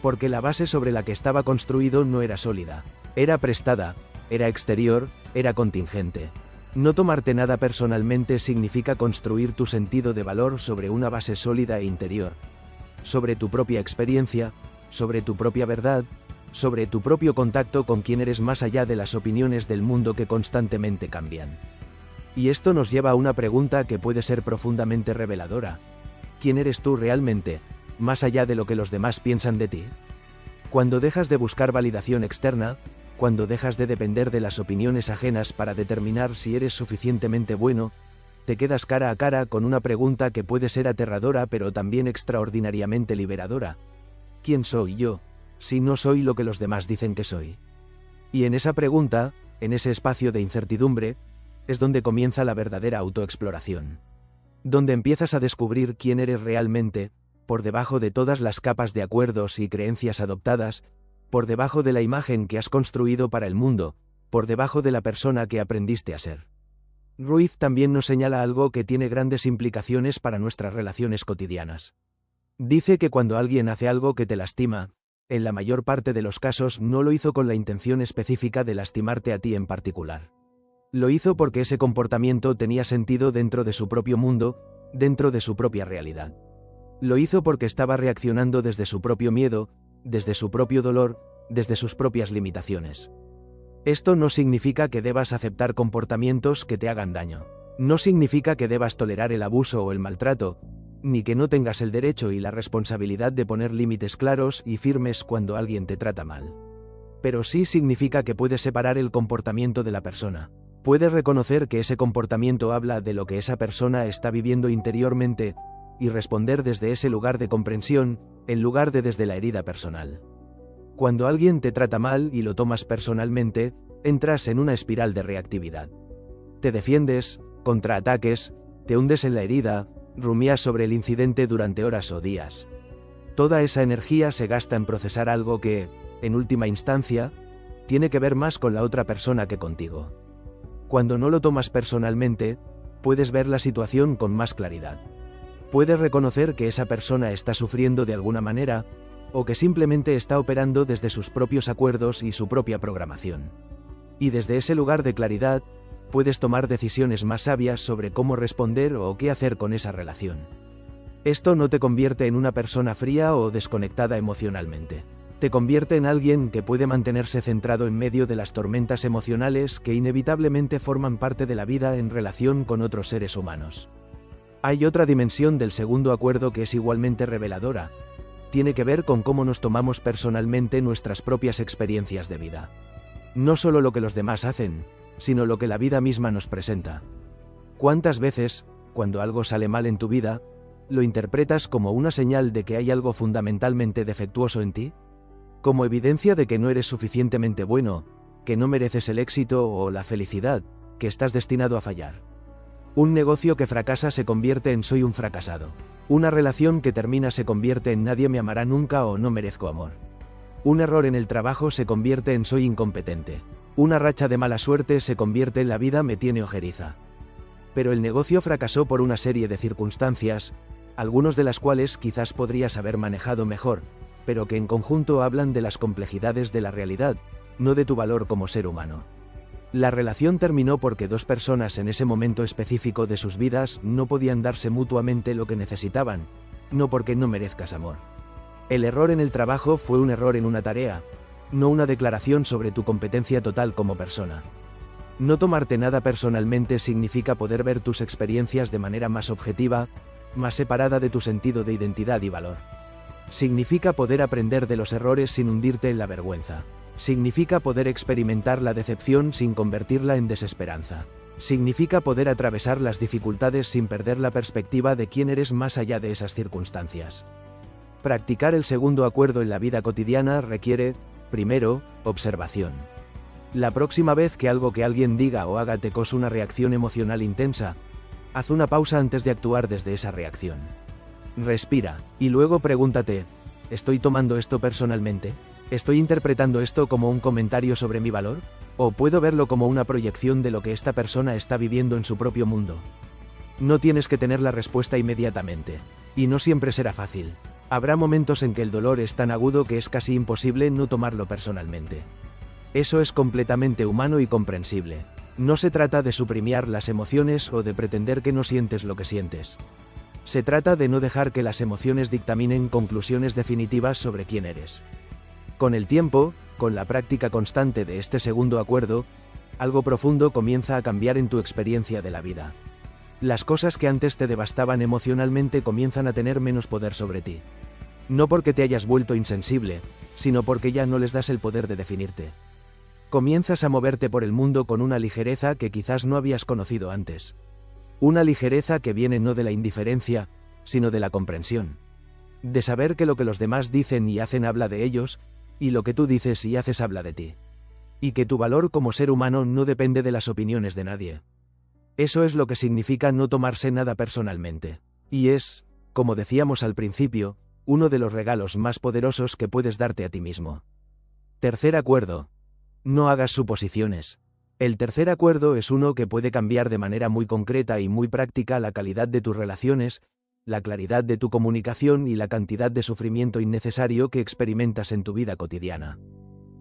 Porque la base sobre la que estaba construido no era sólida, era prestada, era exterior, era contingente. No tomarte nada personalmente significa construir tu sentido de valor sobre una base sólida e interior, sobre tu propia experiencia, sobre tu propia verdad, sobre tu propio contacto con quien eres más allá de las opiniones del mundo que constantemente cambian. Y esto nos lleva a una pregunta que puede ser profundamente reveladora. ¿Quién eres tú realmente, más allá de lo que los demás piensan de ti? Cuando dejas de buscar validación externa, cuando dejas de depender de las opiniones ajenas para determinar si eres suficientemente bueno, te quedas cara a cara con una pregunta que puede ser aterradora pero también extraordinariamente liberadora. ¿Quién soy yo, si no soy lo que los demás dicen que soy? Y en esa pregunta, en ese espacio de incertidumbre, es donde comienza la verdadera autoexploración. Donde empiezas a descubrir quién eres realmente, por debajo de todas las capas de acuerdos y creencias adoptadas, por debajo de la imagen que has construido para el mundo, por debajo de la persona que aprendiste a ser. Ruiz también nos señala algo que tiene grandes implicaciones para nuestras relaciones cotidianas. Dice que cuando alguien hace algo que te lastima, en la mayor parte de los casos no lo hizo con la intención específica de lastimarte a ti en particular. Lo hizo porque ese comportamiento tenía sentido dentro de su propio mundo, dentro de su propia realidad. Lo hizo porque estaba reaccionando desde su propio miedo, desde su propio dolor, desde sus propias limitaciones. Esto no significa que debas aceptar comportamientos que te hagan daño. No significa que debas tolerar el abuso o el maltrato, ni que no tengas el derecho y la responsabilidad de poner límites claros y firmes cuando alguien te trata mal. Pero sí significa que puedes separar el comportamiento de la persona. Puedes reconocer que ese comportamiento habla de lo que esa persona está viviendo interiormente y responder desde ese lugar de comprensión, en lugar de desde la herida personal. Cuando alguien te trata mal y lo tomas personalmente, entras en una espiral de reactividad. Te defiendes, contraataques, te hundes en la herida, rumias sobre el incidente durante horas o días. Toda esa energía se gasta en procesar algo que, en última instancia, tiene que ver más con la otra persona que contigo. Cuando no lo tomas personalmente, puedes ver la situación con más claridad. Puedes reconocer que esa persona está sufriendo de alguna manera, o que simplemente está operando desde sus propios acuerdos y su propia programación. Y desde ese lugar de claridad, puedes tomar decisiones más sabias sobre cómo responder o qué hacer con esa relación. Esto no te convierte en una persona fría o desconectada emocionalmente. Te convierte en alguien que puede mantenerse centrado en medio de las tormentas emocionales que inevitablemente forman parte de la vida en relación con otros seres humanos. Hay otra dimensión del segundo acuerdo que es igualmente reveladora. Tiene que ver con cómo nos tomamos personalmente nuestras propias experiencias de vida. No solo lo que los demás hacen, sino lo que la vida misma nos presenta. ¿Cuántas veces, cuando algo sale mal en tu vida, lo interpretas como una señal de que hay algo fundamentalmente defectuoso en ti? Como evidencia de que no eres suficientemente bueno, que no mereces el éxito o la felicidad, que estás destinado a fallar. Un negocio que fracasa se convierte en soy un fracasado. Una relación que termina se convierte en nadie me amará nunca o no merezco amor. Un error en el trabajo se convierte en soy incompetente. Una racha de mala suerte se convierte en la vida me tiene ojeriza. Pero el negocio fracasó por una serie de circunstancias, algunas de las cuales quizás podrías haber manejado mejor, pero que en conjunto hablan de las complejidades de la realidad, no de tu valor como ser humano. La relación terminó porque dos personas en ese momento específico de sus vidas no podían darse mutuamente lo que necesitaban, no porque no merezcas amor. El error en el trabajo fue un error en una tarea, no una declaración sobre tu competencia total como persona. No tomarte nada personalmente significa poder ver tus experiencias de manera más objetiva, más separada de tu sentido de identidad y valor. Significa poder aprender de los errores sin hundirte en la vergüenza. Significa poder experimentar la decepción sin convertirla en desesperanza. Significa poder atravesar las dificultades sin perder la perspectiva de quién eres más allá de esas circunstancias. Practicar el segundo acuerdo en la vida cotidiana requiere, primero, observación. La próxima vez que algo que alguien diga o haga te cause una reacción emocional intensa, haz una pausa antes de actuar desde esa reacción. Respira, y luego pregúntate, ¿estoy tomando esto personalmente? ¿Estoy interpretando esto como un comentario sobre mi valor? ¿O puedo verlo como una proyección de lo que esta persona está viviendo en su propio mundo? No tienes que tener la respuesta inmediatamente, y no siempre será fácil. Habrá momentos en que el dolor es tan agudo que es casi imposible no tomarlo personalmente. Eso es completamente humano y comprensible. No se trata de suprimir las emociones o de pretender que no sientes lo que sientes. Se trata de no dejar que las emociones dictaminen conclusiones definitivas sobre quién eres. Con el tiempo, con la práctica constante de este segundo acuerdo, algo profundo comienza a cambiar en tu experiencia de la vida. Las cosas que antes te devastaban emocionalmente comienzan a tener menos poder sobre ti. No porque te hayas vuelto insensible, sino porque ya no les das el poder de definirte. Comienzas a moverte por el mundo con una ligereza que quizás no habías conocido antes. Una ligereza que viene no de la indiferencia, sino de la comprensión. De saber que lo que los demás dicen y hacen habla de ellos, y lo que tú dices y haces habla de ti. Y que tu valor como ser humano no depende de las opiniones de nadie. Eso es lo que significa no tomarse nada personalmente. Y es, como decíamos al principio, uno de los regalos más poderosos que puedes darte a ti mismo. Tercer acuerdo. No hagas suposiciones. El tercer acuerdo es uno que puede cambiar de manera muy concreta y muy práctica la calidad de tus relaciones, la claridad de tu comunicación y la cantidad de sufrimiento innecesario que experimentas en tu vida cotidiana.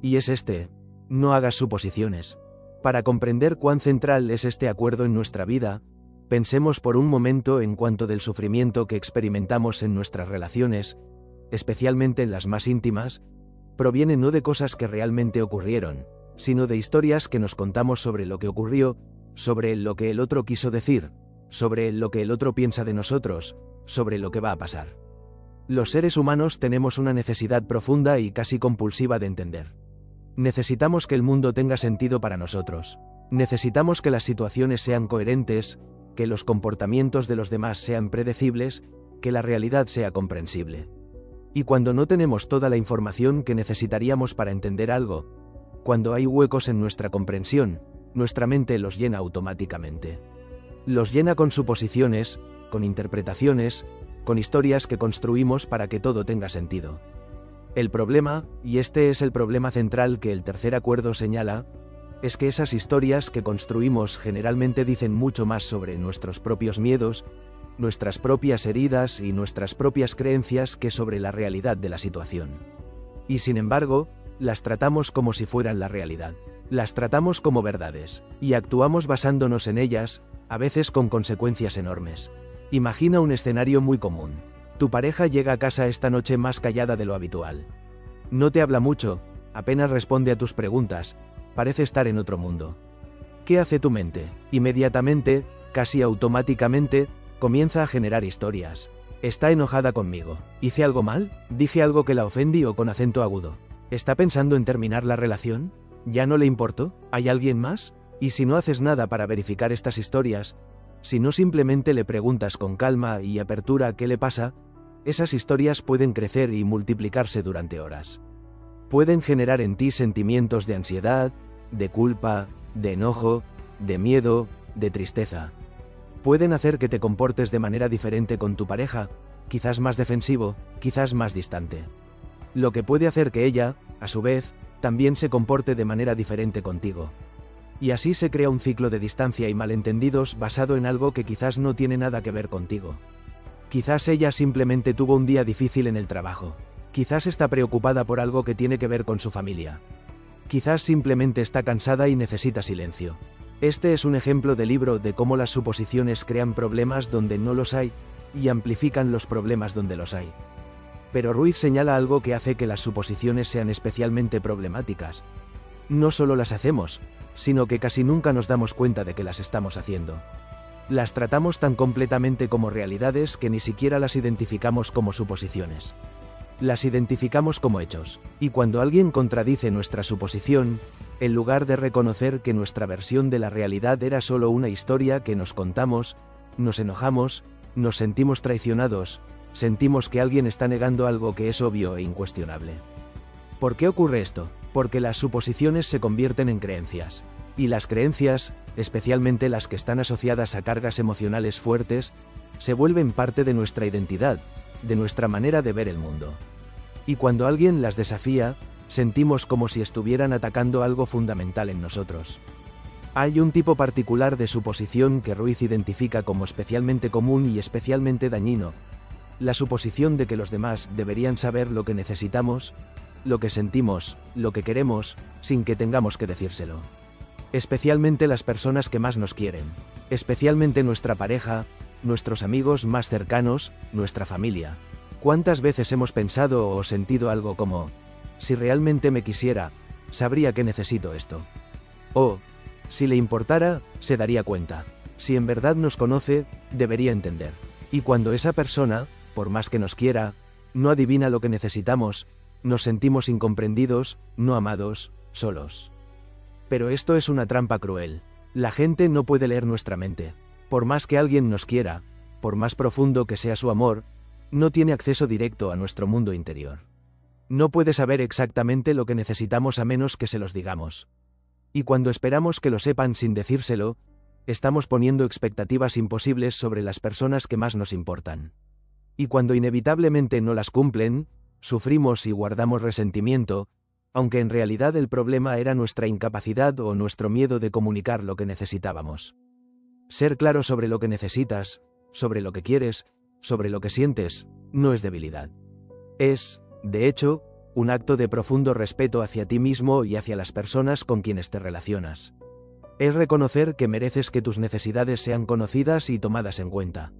Y es este: no hagas suposiciones. Para comprender cuán central es este acuerdo en nuestra vida, pensemos por un momento en cuánto del sufrimiento que experimentamos en nuestras relaciones, especialmente en las más íntimas, proviene no de cosas que realmente ocurrieron, sino de historias que nos contamos sobre lo que ocurrió, sobre lo que el otro quiso decir, sobre lo que el otro piensa de nosotros, sobre lo que va a pasar. Los seres humanos tenemos una necesidad profunda y casi compulsiva de entender. Necesitamos que el mundo tenga sentido para nosotros. Necesitamos que las situaciones sean coherentes, que los comportamientos de los demás sean predecibles, que la realidad sea comprensible. Y cuando no tenemos toda la información que necesitaríamos para entender algo, cuando hay huecos en nuestra comprensión, nuestra mente los llena automáticamente. Los llena con suposiciones, con interpretaciones, con historias que construimos para que todo tenga sentido. El problema, y este es el problema central que el tercer acuerdo señala, es que esas historias que construimos generalmente dicen mucho más sobre nuestros propios miedos, nuestras propias heridas y nuestras propias creencias que sobre la realidad de la situación. Y sin embargo, las tratamos como si fueran la realidad. Las tratamos como verdades, y actuamos basándonos en ellas, a veces con consecuencias enormes. Imagina un escenario muy común. Tu pareja llega a casa esta noche más callada de lo habitual. No te habla mucho, apenas responde a tus preguntas, parece estar en otro mundo. ¿Qué hace tu mente? Inmediatamente, casi automáticamente, comienza a generar historias. ¿Está enojada conmigo? ¿Hice algo mal? ¿Dije algo que la ofendí o con acento agudo? ¿Está pensando en terminar la relación? ¿Ya no le importó? ¿Hay alguien más? Y si no haces nada para verificar estas historias, si no simplemente le preguntas con calma y apertura qué le pasa, esas historias pueden crecer y multiplicarse durante horas. Pueden generar en ti sentimientos de ansiedad, de culpa, de enojo, de miedo, de tristeza. Pueden hacer que te comportes de manera diferente con tu pareja, quizás más defensivo, quizás más distante. Lo que puede hacer que ella, a su vez, también se comporte de manera diferente contigo. Y así se crea un ciclo de distancia y malentendidos basado en algo que quizás no tiene nada que ver contigo. Quizás ella simplemente tuvo un día difícil en el trabajo. Quizás está preocupada por algo que tiene que ver con su familia. Quizás simplemente está cansada y necesita silencio. Este es un ejemplo de libro de cómo las suposiciones crean problemas donde no los hay, y amplifican los problemas donde los hay. Pero Ruiz señala algo que hace que las suposiciones sean especialmente problemáticas. No solo las hacemos, sino que casi nunca nos damos cuenta de que las estamos haciendo. Las tratamos tan completamente como realidades que ni siquiera las identificamos como suposiciones. Las identificamos como hechos, y cuando alguien contradice nuestra suposición, en lugar de reconocer que nuestra versión de la realidad era solo una historia que nos contamos, nos enojamos, nos sentimos traicionados, sentimos que alguien está negando algo que es obvio e incuestionable. ¿Por qué ocurre esto? Porque las suposiciones se convierten en creencias. Y las creencias, especialmente las que están asociadas a cargas emocionales fuertes, se vuelven parte de nuestra identidad, de nuestra manera de ver el mundo. Y cuando alguien las desafía, sentimos como si estuvieran atacando algo fundamental en nosotros. Hay un tipo particular de suposición que Ruiz identifica como especialmente común y especialmente dañino: la suposición de que los demás deberían saber lo que necesitamos, lo que sentimos, lo que queremos, sin que tengamos que decírselo. Especialmente las personas que más nos quieren, especialmente nuestra pareja, nuestros amigos más cercanos, nuestra familia. ¿Cuántas veces hemos pensado o sentido algo como: si realmente me quisiera, sabría que necesito esto? O, si le importara, se daría cuenta. Si en verdad nos conoce, debería entender. Y cuando esa persona, por más que nos quiera, no adivina lo que necesitamos, nos sentimos incomprendidos, no amados, solos. Pero esto es una trampa cruel. La gente no puede leer nuestra mente. Por más que alguien nos quiera, por más profundo que sea su amor, no tiene acceso directo a nuestro mundo interior. No puede saber exactamente lo que necesitamos a menos que se los digamos. Y cuando esperamos que lo sepan sin decírselo, estamos poniendo expectativas imposibles sobre las personas que más nos importan. Y cuando inevitablemente no las cumplen, sufrimos y guardamos resentimiento, aunque en realidad el problema era nuestra incapacidad o nuestro miedo de comunicar lo que necesitábamos. Ser claro sobre lo que necesitas, sobre lo que quieres, sobre lo que sientes, no es debilidad. Es, de hecho, un acto de profundo respeto hacia ti mismo y hacia las personas con quienes te relacionas. Es reconocer que mereces que tus necesidades sean conocidas y tomadas en cuenta.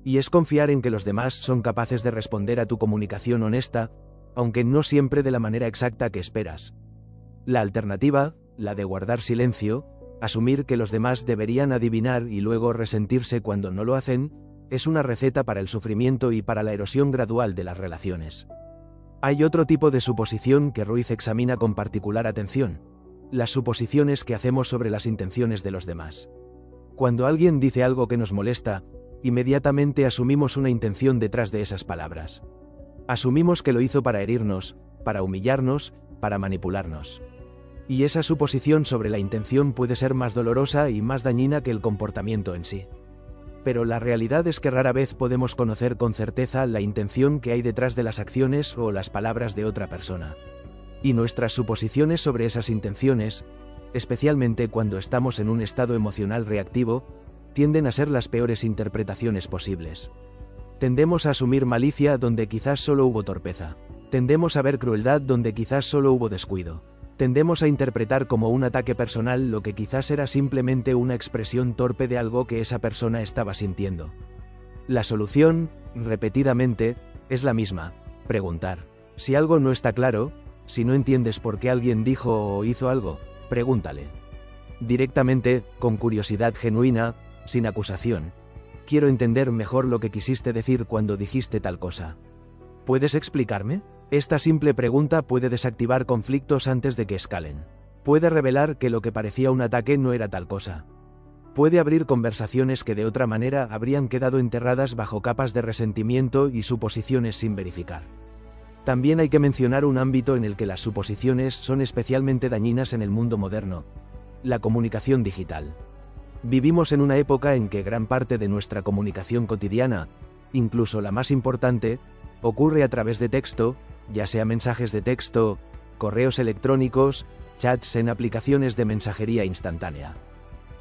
Y es confiar en que los demás son capaces de responder a tu comunicación honesta, aunque no siempre de la manera exacta que esperas. La alternativa, la de guardar silencio, asumir que los demás deberían adivinar y luego resentirse cuando no lo hacen, es una receta para el sufrimiento y para la erosión gradual de las relaciones. Hay otro tipo de suposición que Ruiz examina con particular atención: las suposiciones que hacemos sobre las intenciones de los demás. Cuando alguien dice algo que nos molesta, inmediatamente asumimos una intención detrás de esas palabras. Asumimos que lo hizo para herirnos, para humillarnos, para manipularnos. Y esa suposición sobre la intención puede ser más dolorosa y más dañina que el comportamiento en sí. Pero la realidad es que rara vez podemos conocer con certeza la intención que hay detrás de las acciones o las palabras de otra persona. Y nuestras suposiciones sobre esas intenciones, especialmente cuando estamos en un estado emocional reactivo, tienden a ser las peores interpretaciones posibles. Tendemos a asumir malicia donde quizás solo hubo torpeza. Tendemos a ver crueldad donde quizás solo hubo descuido. Tendemos a interpretar como un ataque personal lo que quizás era simplemente una expresión torpe de algo que esa persona estaba sintiendo. La solución, repetidamente, es la misma: preguntar. Si algo no está claro, si no entiendes por qué alguien dijo o hizo algo, pregúntale. Directamente, con curiosidad genuina, sin acusación. Quiero entender mejor lo que quisiste decir cuando dijiste tal cosa. ¿Puedes explicarme? Esta simple pregunta puede desactivar conflictos antes de que escalen. Puede revelar que lo que parecía un ataque no era tal cosa. Puede abrir conversaciones que de otra manera habrían quedado enterradas bajo capas de resentimiento y suposiciones sin verificar. También hay que mencionar un ámbito en el que las suposiciones son especialmente dañinas en el mundo moderno: la comunicación digital. Vivimos en una época en que gran parte de nuestra comunicación cotidiana, incluso la más importante, ocurre a través de texto, ya sea mensajes de texto, correos electrónicos, chats en aplicaciones de mensajería instantánea.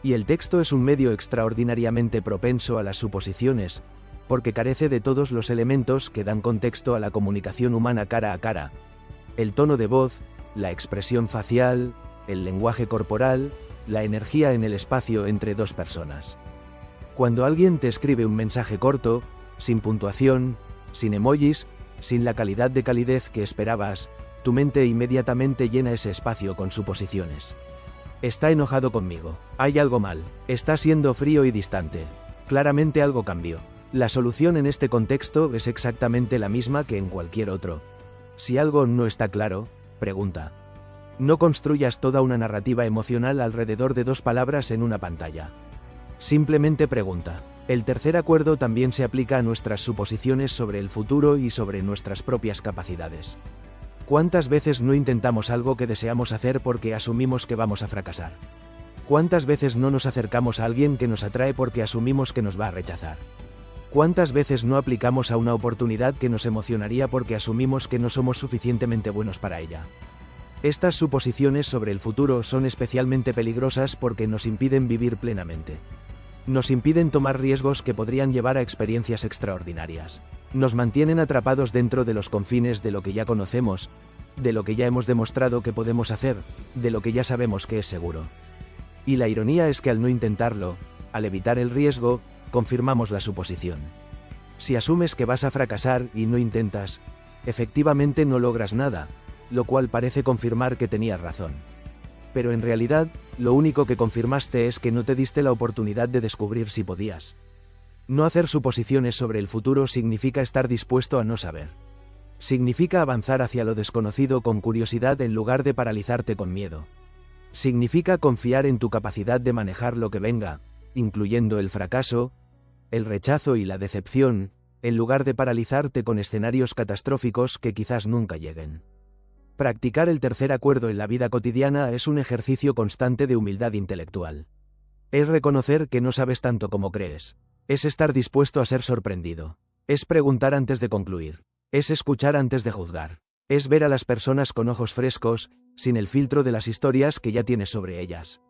Y el texto es un medio extraordinariamente propenso a las suposiciones, porque carece de todos los elementos que dan contexto a la comunicación humana cara a cara: el tono de voz, la expresión facial, el lenguaje corporal, la energía en el espacio entre dos personas. Cuando alguien te escribe un mensaje corto, sin puntuación, sin emojis, sin la calidad de calidez que esperabas, tu mente inmediatamente llena ese espacio con suposiciones. Está enojado conmigo. Hay algo mal. Está siendo frío y distante. Claramente algo cambió. La solución en este contexto es exactamente la misma que en cualquier otro. Si algo no está claro, pregunta. No construyas toda una narrativa emocional alrededor de dos palabras en una pantalla. Simplemente pregunta. El tercer acuerdo también se aplica a nuestras suposiciones sobre el futuro y sobre nuestras propias capacidades. ¿Cuántas veces no intentamos algo que deseamos hacer porque asumimos que vamos a fracasar? ¿Cuántas veces no nos acercamos a alguien que nos atrae porque asumimos que nos va a rechazar? ¿Cuántas veces no aplicamos a una oportunidad que nos emocionaría porque asumimos que no somos suficientemente buenos para ella? Estas suposiciones sobre el futuro son especialmente peligrosas porque nos impiden vivir plenamente. Nos impiden tomar riesgos que podrían llevar a experiencias extraordinarias. Nos mantienen atrapados dentro de los confines de lo que ya conocemos, de lo que ya hemos demostrado que podemos hacer, de lo que ya sabemos que es seguro. Y la ironía es que al no intentarlo, al evitar el riesgo, confirmamos la suposición. Si asumes que vas a fracasar y no intentas, efectivamente no logras nada, lo cual parece confirmar que tenías razón. Pero en realidad, lo único que confirmaste es que no te diste la oportunidad de descubrir si podías. No hacer suposiciones sobre el futuro significa estar dispuesto a no saber. Significa avanzar hacia lo desconocido con curiosidad en lugar de paralizarte con miedo. Significa confiar en tu capacidad de manejar lo que venga, incluyendo el fracaso, el rechazo y la decepción, en lugar de paralizarte con escenarios catastróficos que quizás nunca lleguen. Practicar el tercer acuerdo en la vida cotidiana es un ejercicio constante de humildad intelectual. Es reconocer que no sabes tanto como crees. Es estar dispuesto a ser sorprendido. Es preguntar antes de concluir. Es escuchar antes de juzgar. Es ver a las personas con ojos frescos, sin el filtro de las historias que ya tienes sobre ellas.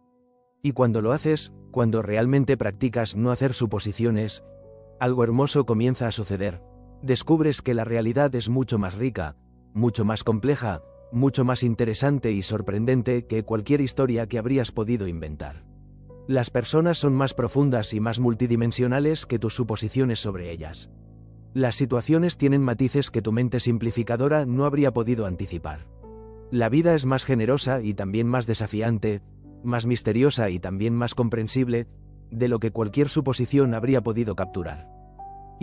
Y cuando lo haces, cuando realmente practicas no hacer suposiciones, algo hermoso comienza a suceder. Descubres que la realidad es mucho más rica, mucho más compleja, mucho más interesante y sorprendente que cualquier historia que habrías podido inventar. Las personas son más profundas y más multidimensionales que tus suposiciones sobre ellas. Las situaciones tienen matices que tu mente simplificadora no habría podido anticipar. La vida es más generosa y también más desafiante, más misteriosa y también más comprensible, de lo que cualquier suposición habría podido capturar.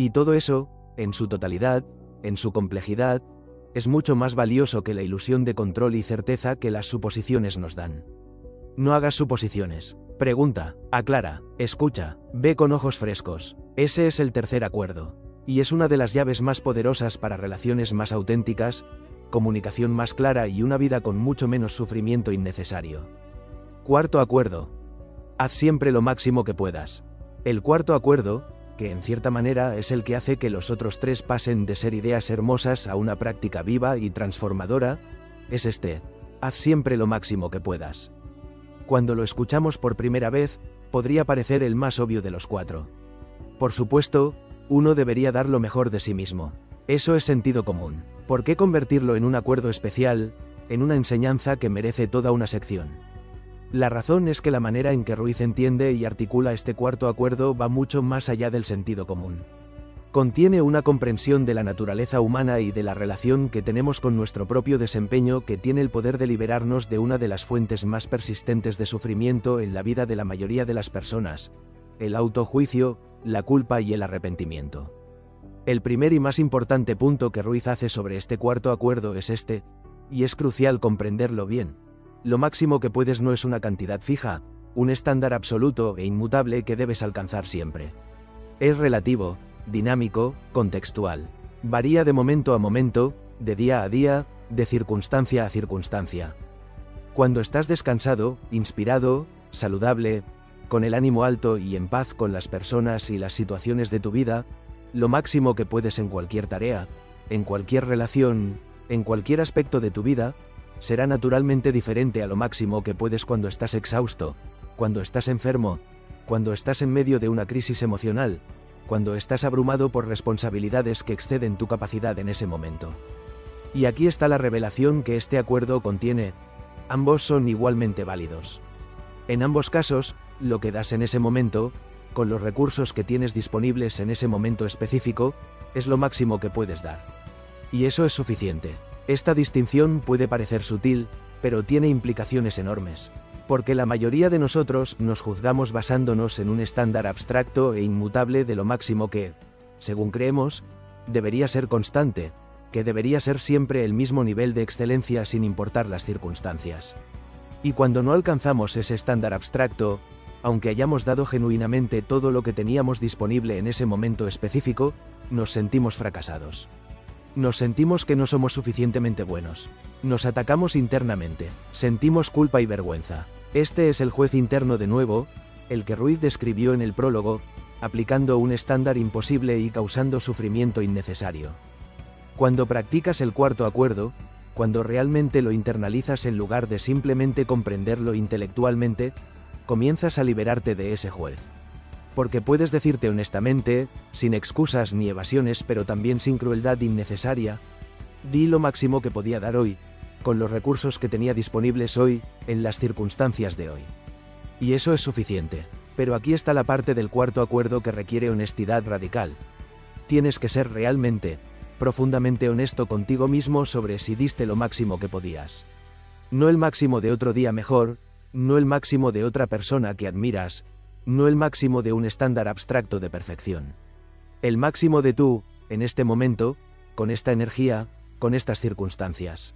Y todo eso, en su totalidad, en su complejidad, es mucho más valioso que la ilusión de control y certeza que las suposiciones nos dan. No hagas suposiciones. Pregunta, aclara, escucha, ve con ojos frescos. Ese es el tercer acuerdo. Y es una de las llaves más poderosas para relaciones más auténticas, comunicación más clara y una vida con mucho menos sufrimiento innecesario. Cuarto acuerdo. Haz siempre lo máximo que puedas. El cuarto acuerdo, que en cierta manera es el que hace que los otros tres pasen de ser ideas hermosas a una práctica viva y transformadora, es este: haz siempre lo máximo que puedas. Cuando lo escuchamos por primera vez, podría parecer el más obvio de los cuatro. Por supuesto, uno debería dar lo mejor de sí mismo. Eso es sentido común. ¿Por qué convertirlo en un acuerdo especial, en una enseñanza que merece toda una sección? La razón es que la manera en que Ruiz entiende y articula este cuarto acuerdo va mucho más allá del sentido común. Contiene una comprensión de la naturaleza humana y de la relación que tenemos con nuestro propio desempeño que tiene el poder de liberarnos de una de las fuentes más persistentes de sufrimiento en la vida de la mayoría de las personas: el autojuicio, la culpa y el arrepentimiento. El primer y más importante punto que Ruiz hace sobre este cuarto acuerdo es este, y es crucial comprenderlo bien. Lo máximo que puedes no es una cantidad fija, un estándar absoluto e inmutable que debes alcanzar siempre. Es relativo, dinámico, contextual. Varía de momento a momento, de día a día, de circunstancia a circunstancia. Cuando estás descansado, inspirado, saludable, con el ánimo alto y en paz con las personas y las situaciones de tu vida, lo máximo que puedes en cualquier tarea, en cualquier relación, en cualquier aspecto de tu vida, será naturalmente diferente a lo máximo que puedes cuando estás exhausto, cuando estás enfermo, cuando estás en medio de una crisis emocional, cuando estás abrumado por responsabilidades que exceden tu capacidad en ese momento. Y aquí está la revelación que este acuerdo contiene: ambos son igualmente válidos. En ambos casos, lo que das en ese momento, con los recursos que tienes disponibles en ese momento específico, es lo máximo que puedes dar. Y eso es suficiente. Esta distinción puede parecer sutil, pero tiene implicaciones enormes, porque la mayoría de nosotros nos juzgamos basándonos en un estándar abstracto e inmutable de lo máximo que, según creemos, debería ser constante, que debería ser siempre el mismo nivel de excelencia sin importar las circunstancias. Y cuando no alcanzamos ese estándar abstracto, aunque hayamos dado genuinamente todo lo que teníamos disponible en ese momento específico, nos sentimos fracasados. Nos sentimos que no somos suficientemente buenos. Nos atacamos internamente, sentimos culpa y vergüenza. Este es el juez interno de nuevo, el que Ruiz describió en el prólogo, aplicando un estándar imposible y causando sufrimiento innecesario. Cuando practicas el cuarto acuerdo, cuando realmente lo internalizas en lugar de simplemente comprenderlo intelectualmente, comienzas a liberarte de ese juez. Porque puedes decirte honestamente, sin excusas ni evasiones pero también sin crueldad innecesaria: di lo máximo que podía dar hoy, con los recursos que tenía disponibles hoy, en las circunstancias de hoy. Y eso es suficiente. Pero aquí está la parte del cuarto acuerdo que requiere honestidad radical. Tienes que ser realmente, profundamente honesto contigo mismo sobre si diste lo máximo que podías. No el máximo de otro día mejor, no el máximo de otra persona que admiras, no el máximo de un estándar abstracto de perfección. El máximo de tú, en este momento, con esta energía, con estas circunstancias.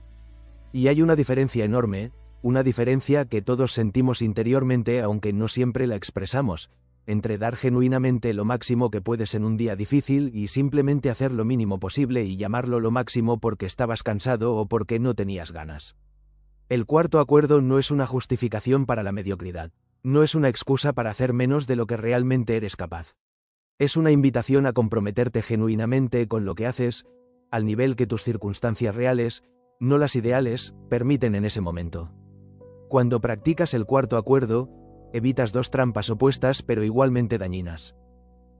Y hay una diferencia enorme, una diferencia que todos sentimos interiormente aunque no siempre la expresamos, entre dar genuinamente lo máximo que puedes en un día difícil y simplemente hacer lo mínimo posible y llamarlo lo máximo porque estabas cansado o porque no tenías ganas. El cuarto acuerdo no es una justificación para la mediocridad. No es una excusa para hacer menos de lo que realmente eres capaz. Es una invitación a comprometerte genuinamente con lo que haces, al nivel que tus circunstancias reales, no las ideales, permiten en ese momento. Cuando practicas el cuarto acuerdo, evitas dos trampas opuestas pero igualmente dañinas.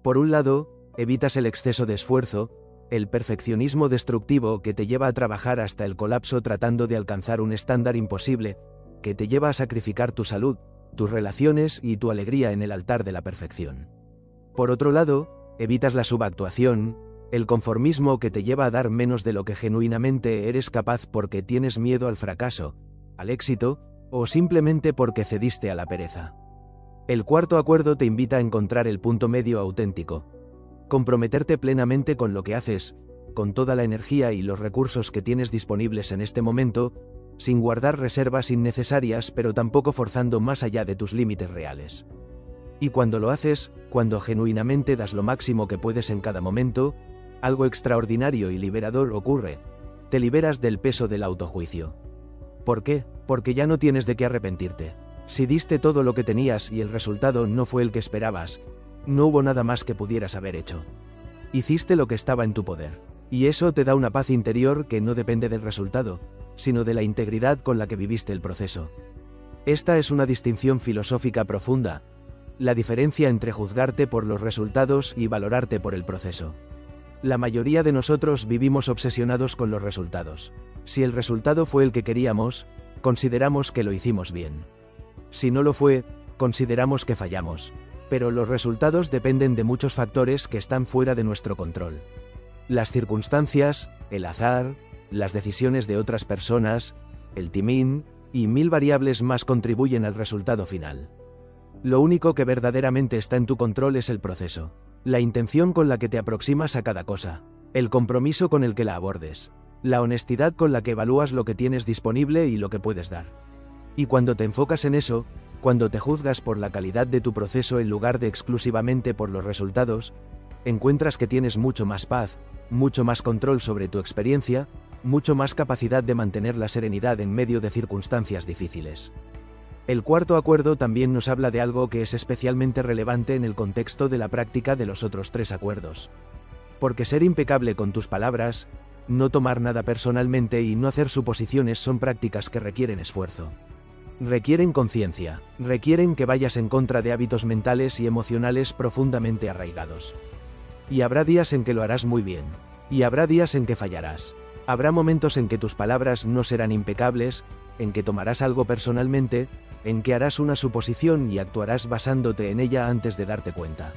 Por un lado, evitas el exceso de esfuerzo, el perfeccionismo destructivo que te lleva a trabajar hasta el colapso tratando de alcanzar un estándar imposible, que te lleva a sacrificar tu salud, tus relaciones y tu alegría en el altar de la perfección. Por otro lado, evitas la subactuación, el conformismo que te lleva a dar menos de lo que genuinamente eres capaz porque tienes miedo al fracaso, al éxito, o simplemente porque cediste a la pereza. El cuarto acuerdo te invita a encontrar el punto medio auténtico. Comprometerte plenamente con lo que haces, con toda la energía y los recursos que tienes disponibles en este momento, sin guardar reservas innecesarias pero tampoco forzando más allá de tus límites reales. Y cuando lo haces, cuando genuinamente das lo máximo que puedes en cada momento, algo extraordinario y liberador ocurre. Te liberas del peso del autojuicio. ¿Por qué? Porque ya no tienes de qué arrepentirte. Si diste todo lo que tenías y el resultado no fue el que esperabas, no hubo nada más que pudieras haber hecho. Hiciste lo que estaba en tu poder. Y eso te da una paz interior que no depende del resultado, sino de la integridad con la que viviste el proceso. Esta es una distinción filosófica profunda, la diferencia entre juzgarte por los resultados y valorarte por el proceso. La mayoría de nosotros vivimos obsesionados con los resultados. Si el resultado fue el que queríamos, consideramos que lo hicimos bien. Si no lo fue, consideramos que fallamos. Pero los resultados dependen de muchos factores que están fuera de nuestro control. Las circunstancias, el azar, las decisiones de otras personas, el timing, y 1000 variables más contribuyen al resultado final. Lo único que verdaderamente está en tu control es el proceso, la intención con la que te aproximas a cada cosa, el compromiso con el que la abordes, la honestidad con la que evalúas lo que tienes disponible y lo que puedes dar. Y cuando te enfocas en eso, cuando te juzgas por la calidad de tu proceso en lugar de exclusivamente por los resultados, encuentras que tienes mucho más paz, mucho más control sobre tu experiencia, mucho más capacidad de mantener la serenidad en medio de circunstancias difíciles. El cuarto acuerdo también nos habla de algo que es especialmente relevante en el contexto de la práctica de los otros 3 acuerdos. Porque ser impecable con tus palabras, no tomar nada personalmente y no hacer suposiciones son prácticas que requieren esfuerzo. Requieren conciencia, requieren que vayas en contra de hábitos mentales y emocionales profundamente arraigados. Y habrá días en que lo harás muy bien, y habrá días en que fallarás. Habrá momentos en que tus palabras no serán impecables, en que tomarás algo personalmente, en que harás una suposición y actuarás basándote en ella antes de darte cuenta.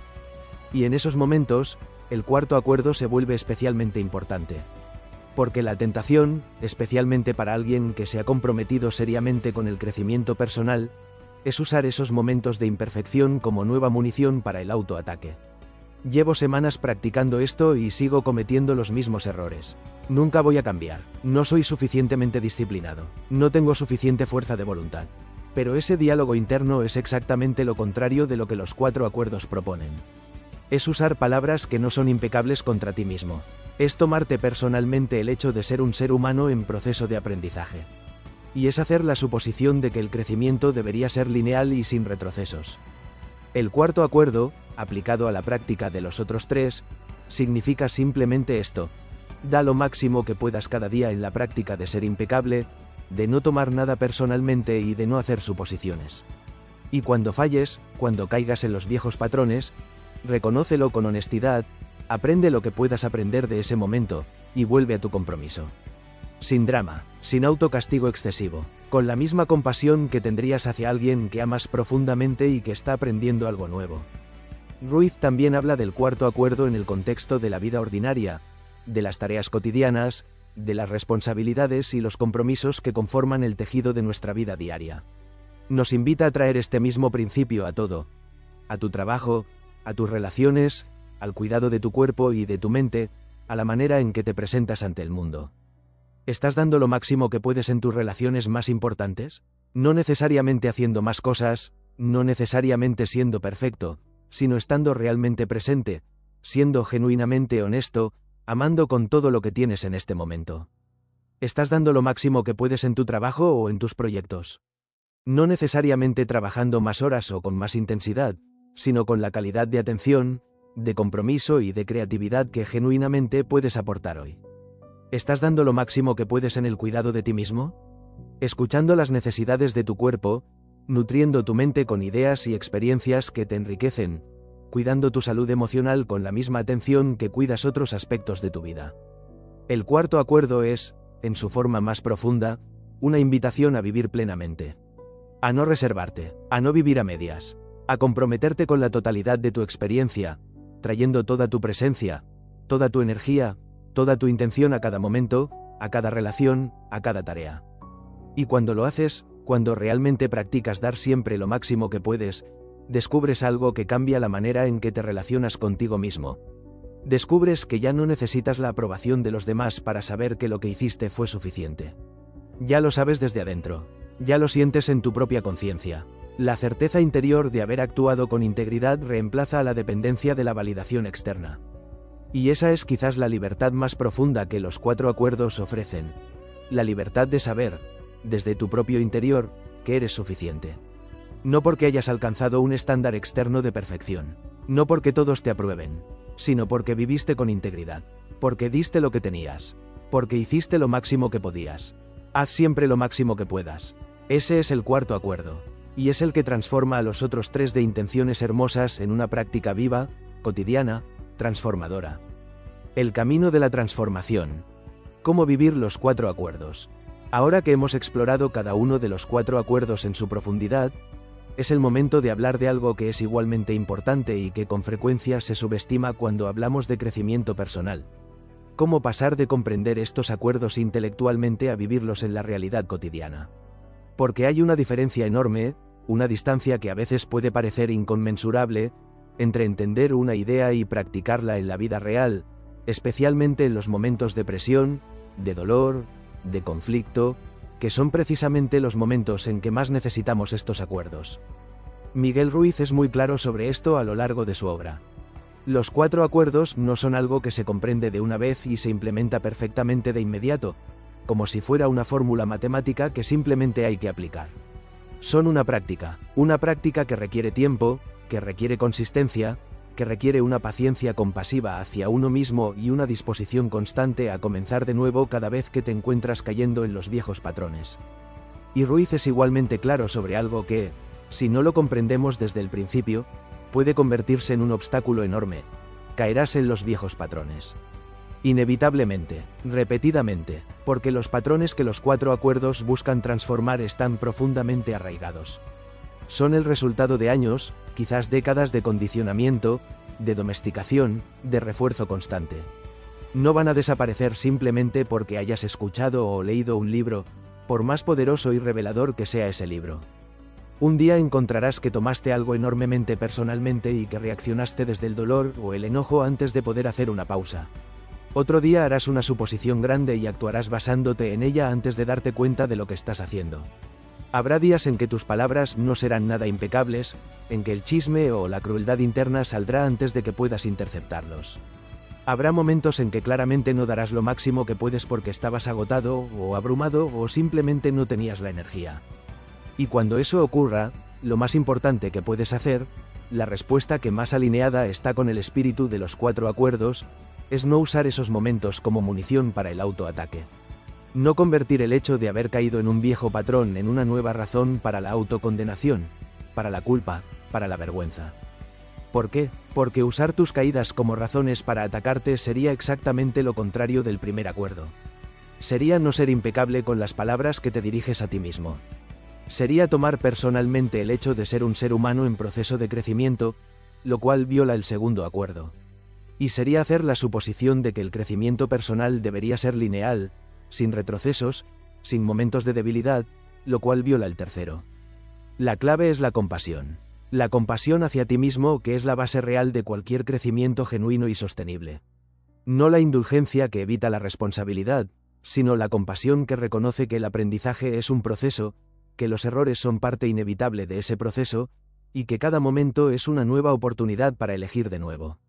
Y en esos momentos, el cuarto acuerdo se vuelve especialmente importante. Porque la tentación, especialmente para alguien que se ha comprometido seriamente con el crecimiento personal, es usar esos momentos de imperfección como nueva munición para el autoataque. Llevo semanas practicando esto y sigo cometiendo los mismos errores. Nunca voy a cambiar. No soy suficientemente disciplinado. No tengo suficiente fuerza de voluntad. Pero ese diálogo interno es exactamente lo contrario de lo que los 4 acuerdos proponen. Es usar palabras que no son impecables contra ti mismo. Es tomarte personalmente el hecho de ser un ser humano en proceso de aprendizaje. Y es hacer la suposición de que el crecimiento debería ser lineal y sin retrocesos. El cuarto acuerdo, aplicado a la práctica de los otros 3, significa simplemente esto: da lo máximo que puedas cada día en la práctica de ser impecable, de no tomar nada personalmente y de no hacer suposiciones. Y cuando falles, cuando caigas en los viejos patrones, reconócelo con honestidad, aprende lo que puedas aprender de ese momento, y vuelve a tu compromiso. Sin drama, sin autocastigo excesivo, con la misma compasión que tendrías hacia alguien que amas profundamente y que está aprendiendo algo nuevo. Ruiz también habla del cuarto acuerdo en el contexto de la vida ordinaria, de las tareas cotidianas, de las responsabilidades y los compromisos que conforman el tejido de nuestra vida diaria. Nos invita a traer este mismo principio a todo: a tu trabajo, a tus relaciones, al cuidado de tu cuerpo y de tu mente, a la manera en que te presentas ante el mundo. ¿Estás dando lo máximo que puedes en tus relaciones más importantes? No necesariamente haciendo más cosas, no necesariamente siendo perfecto, sino estando realmente presente, siendo genuinamente honesto, amando con todo lo que tienes en este momento. ¿Estás dando lo máximo que puedes en tu trabajo o en tus proyectos? No necesariamente trabajando más horas o con más intensidad, sino con la calidad de atención, de compromiso y de creatividad que genuinamente puedes aportar hoy. ¿Estás dando lo máximo que puedes en el cuidado de ti mismo? Escuchando las necesidades de tu cuerpo, nutriendo tu mente con ideas y experiencias que te enriquecen, cuidando tu salud emocional con la misma atención que cuidas otros aspectos de tu vida. El cuarto acuerdo es, en su forma más profunda, una invitación a vivir plenamente. A no reservarte, a no vivir a medias, a comprometerte con la totalidad de tu experiencia, trayendo toda tu presencia, toda tu energía, toda tu intención a cada momento, a cada relación, a cada tarea. Y cuando lo haces, cuando realmente practicas dar siempre lo máximo que puedes, descubres algo que cambia la manera en que te relacionas contigo mismo. Descubres que ya no necesitas la aprobación de los demás para saber que lo que hiciste fue suficiente. Ya lo sabes desde adentro. Ya lo sientes en tu propia conciencia. La certeza interior de haber actuado con integridad reemplaza a la dependencia de la validación externa. Y esa es quizás la libertad más profunda que los 4 acuerdos ofrecen. La libertad de saber, desde tu propio interior, que eres suficiente. No porque hayas alcanzado un estándar externo de perfección. No porque todos te aprueben. Sino porque viviste con integridad. Porque diste lo que tenías. Porque hiciste lo máximo que podías. Haz siempre lo máximo que puedas. Ese es el 4º acuerdo. Y es el que transforma a los otros 3 de intenciones hermosas en una práctica viva, cotidiana, transformadora. El camino de la transformación. ¿Cómo vivir los 4 acuerdos? Ahora que hemos explorado cada uno de los 4 acuerdos en su profundidad, es el momento de hablar de algo que es igualmente importante y que con frecuencia se subestima cuando hablamos de crecimiento personal. Cómo pasar de comprender estos acuerdos intelectualmente a vivirlos en la realidad cotidiana. Porque hay una diferencia enorme, una distancia que a veces puede parecer inconmensurable, entre entender una idea y practicarla en la vida real, especialmente en los momentos de presión, de dolor, de conflicto, que son precisamente los momentos en que más necesitamos estos acuerdos. Miguel Ruiz es muy claro sobre esto a lo largo de su obra. Los 4 acuerdos no son algo que se comprende de una vez y se implementa perfectamente de inmediato, como si fuera una fórmula matemática que simplemente hay que aplicar. Son una práctica que requiere tiempo, que requiere consistencia, que requiere una paciencia compasiva hacia uno mismo y una disposición constante a comenzar de nuevo cada vez que te encuentras cayendo en los viejos patrones. Y Ruiz es igualmente claro sobre algo que, si no lo comprendemos desde el principio, puede convertirse en un obstáculo enorme: caerás en los viejos patrones. Inevitablemente, repetidamente, porque los patrones que los 4 acuerdos buscan transformar están profundamente arraigados. Son el resultado de años, quizás décadas de condicionamiento, de domesticación, de refuerzo constante. No van a desaparecer simplemente porque hayas escuchado o leído un libro, por más poderoso y revelador que sea ese libro. Un día encontrarás que tomaste algo enormemente personalmente y que reaccionaste desde el dolor o el enojo antes de poder hacer una pausa. Otro día harás una suposición grande y actuarás basándote en ella antes de darte cuenta de lo que estás haciendo. Habrá días en que tus palabras no serán nada impecables, en que el chisme o la crueldad interna saldrá antes de que puedas interceptarlos. Habrá momentos en que claramente no darás lo máximo que puedes porque estabas agotado o abrumado o simplemente no tenías la energía. Y cuando eso ocurra, lo más importante que puedes hacer, la respuesta que más alineada está con el espíritu de los 4 acuerdos, es no usar esos momentos como munición para el autoataque. No convertir el hecho de haber caído en un viejo patrón en una nueva razón para la autocondenación, para la culpa, para la vergüenza. ¿Por qué? Porque usar tus caídas como razones para atacarte sería exactamente lo contrario del primer acuerdo. Sería no ser impecable con las palabras que te diriges a ti mismo. Sería tomar personalmente el hecho de ser un ser humano en proceso de crecimiento, lo cual viola el segundo acuerdo. Y sería hacer la suposición de que el crecimiento personal debería ser lineal, sin retrocesos, sin momentos de debilidad, lo cual viola el tercero. La clave es la compasión. La compasión hacia ti mismo, que es la base real de cualquier crecimiento genuino y sostenible. No la indulgencia que evita la responsabilidad, sino la compasión que reconoce que el aprendizaje es un proceso, que los errores son parte inevitable de ese proceso, y que cada momento es una nueva oportunidad para elegir de nuevo.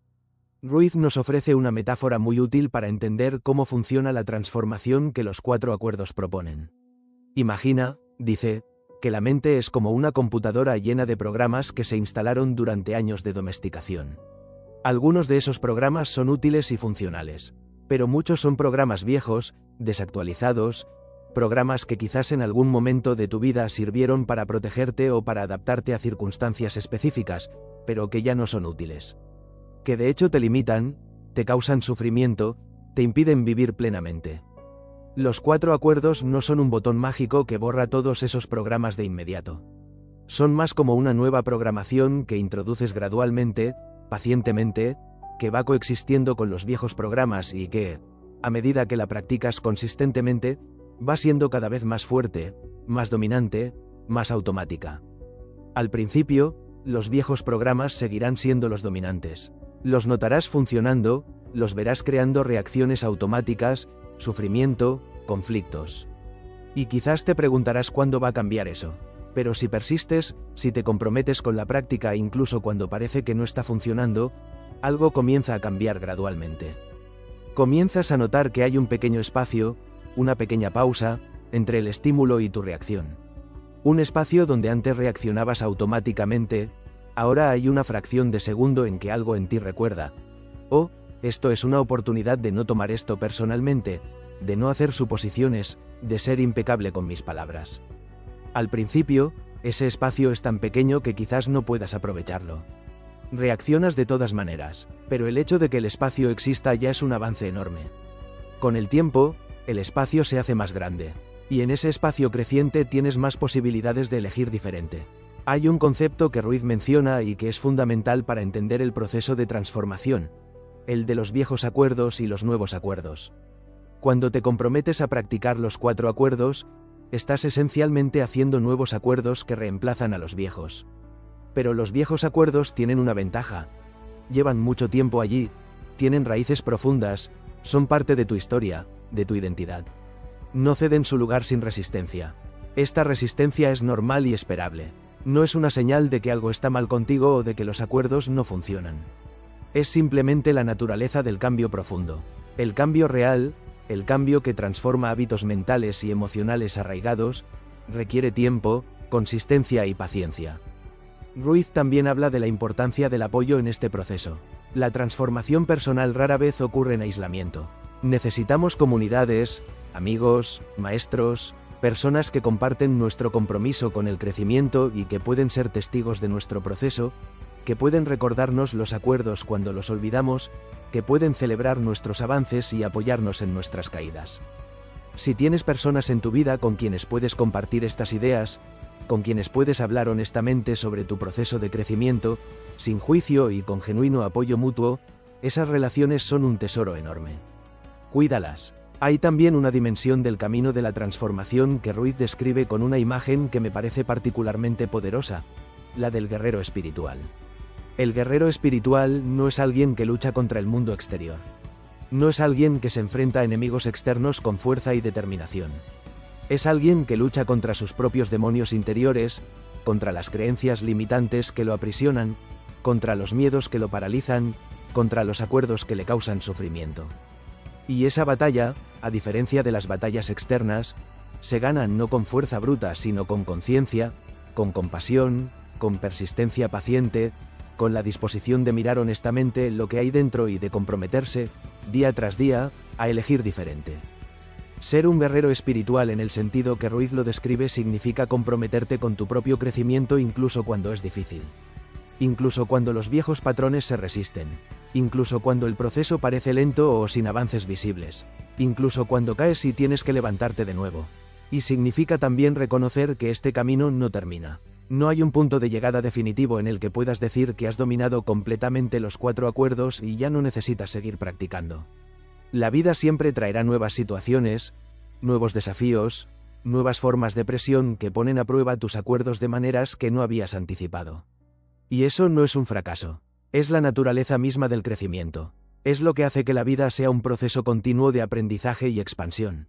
Ruiz nos ofrece una metáfora muy útil para entender cómo funciona la transformación que los 4 acuerdos proponen. Imagina, dice, que la mente es como una computadora llena de programas que se instalaron durante años de domesticación. Algunos de esos programas son útiles y funcionales, pero muchos son programas viejos, desactualizados, programas que quizás en algún momento de tu vida sirvieron para protegerte o para adaptarte a circunstancias específicas, pero que ya no son útiles. Que de hecho te limitan, te causan sufrimiento, te impiden vivir plenamente. Los 4 acuerdos no son un botón mágico que borra todos esos programas de inmediato. Son más como una nueva programación que introduces gradualmente, pacientemente, que va coexistiendo con los viejos programas y que, a medida que la practicas consistentemente, va siendo cada vez más fuerte, más dominante, más automática. Al principio, los viejos programas seguirán siendo los dominantes. Los notarás funcionando, los verás creando reacciones automáticas, sufrimiento, conflictos. Y quizás te preguntarás cuándo va a cambiar eso. Pero si persistes, si te comprometes con la práctica incluso cuando parece que no está funcionando, algo comienza a cambiar gradualmente. Comienzas a notar que hay un pequeño espacio, una pequeña pausa, entre el estímulo y tu reacción. Un espacio donde antes reaccionabas automáticamente, ahora hay una fracción de segundo en que algo en ti recuerda: oh, esto es una oportunidad de no tomar esto personalmente, de no hacer suposiciones, de ser impecable con mis palabras. Al principio, ese espacio es tan pequeño que quizás no puedas aprovecharlo. Reaccionas de todas maneras, pero el hecho de que el espacio exista ya es un avance enorme. Con el tiempo, el espacio se hace más grande, y en ese espacio creciente tienes más posibilidades de elegir diferente. Hay un concepto que Ruiz menciona y que es fundamental para entender el proceso de transformación: el de los viejos acuerdos y los nuevos acuerdos. Cuando te comprometes a practicar los 4 acuerdos, estás esencialmente haciendo nuevos acuerdos que reemplazan a los viejos. Pero los viejos acuerdos tienen una ventaja: llevan mucho tiempo allí, tienen raíces profundas, son parte de tu historia, de tu identidad. No ceden su lugar sin resistencia. Esta resistencia es normal y esperable. No es una señal de que algo está mal contigo o de que los acuerdos no funcionan. Es simplemente la naturaleza del cambio profundo. El cambio real, el cambio que transforma hábitos mentales y emocionales arraigados, requiere tiempo, consistencia y paciencia. Ruiz también habla de la importancia del apoyo en este proceso. La transformación personal rara vez ocurre en aislamiento. Necesitamos comunidades, amigos, maestros, personas que comparten nuestro compromiso con el crecimiento y que pueden ser testigos de nuestro proceso, que pueden recordarnos los acuerdos cuando los olvidamos, que pueden celebrar nuestros avances y apoyarnos en nuestras caídas. Si tienes personas en tu vida con quienes puedes compartir estas ideas, con quienes puedes hablar honestamente sobre tu proceso de crecimiento, sin juicio y con genuino apoyo mutuo, esas relaciones son un tesoro enorme. Cuídalas. Hay también una dimensión del camino de la transformación que Ruiz describe con una imagen que me parece particularmente poderosa: la del guerrero espiritual. El guerrero espiritual no es alguien que lucha contra el mundo exterior. No es alguien que se enfrenta a enemigos externos con fuerza y determinación. Es alguien que lucha contra sus propios demonios interiores, contra las creencias limitantes que lo aprisionan, contra los miedos que lo paralizan, contra los acuerdos que le causan sufrimiento. Y esa batalla, a diferencia de las batallas externas, se gana no con fuerza bruta, sino con conciencia, con compasión, con persistencia paciente, con la disposición de mirar honestamente lo que hay dentro y de comprometerse, día tras día, a elegir diferente. Ser un guerrero espiritual en el sentido que Ruiz lo describe significa comprometerte con tu propio crecimiento incluso cuando es difícil. Incluso cuando los viejos patrones se resisten. Incluso cuando el proceso parece lento o sin avances visibles. Incluso cuando caes y tienes que levantarte de nuevo. Y significa también reconocer que este camino no termina. No hay un punto de llegada definitivo en el que puedas decir que has dominado completamente los 4 acuerdos y ya no necesitas seguir practicando. La vida siempre traerá nuevas situaciones, nuevos desafíos, nuevas formas de presión que ponen a prueba tus acuerdos de maneras que no habías anticipado. Y eso no es un fracaso. Es la naturaleza misma del crecimiento. Es lo que hace que la vida sea un proceso continuo de aprendizaje y expansión.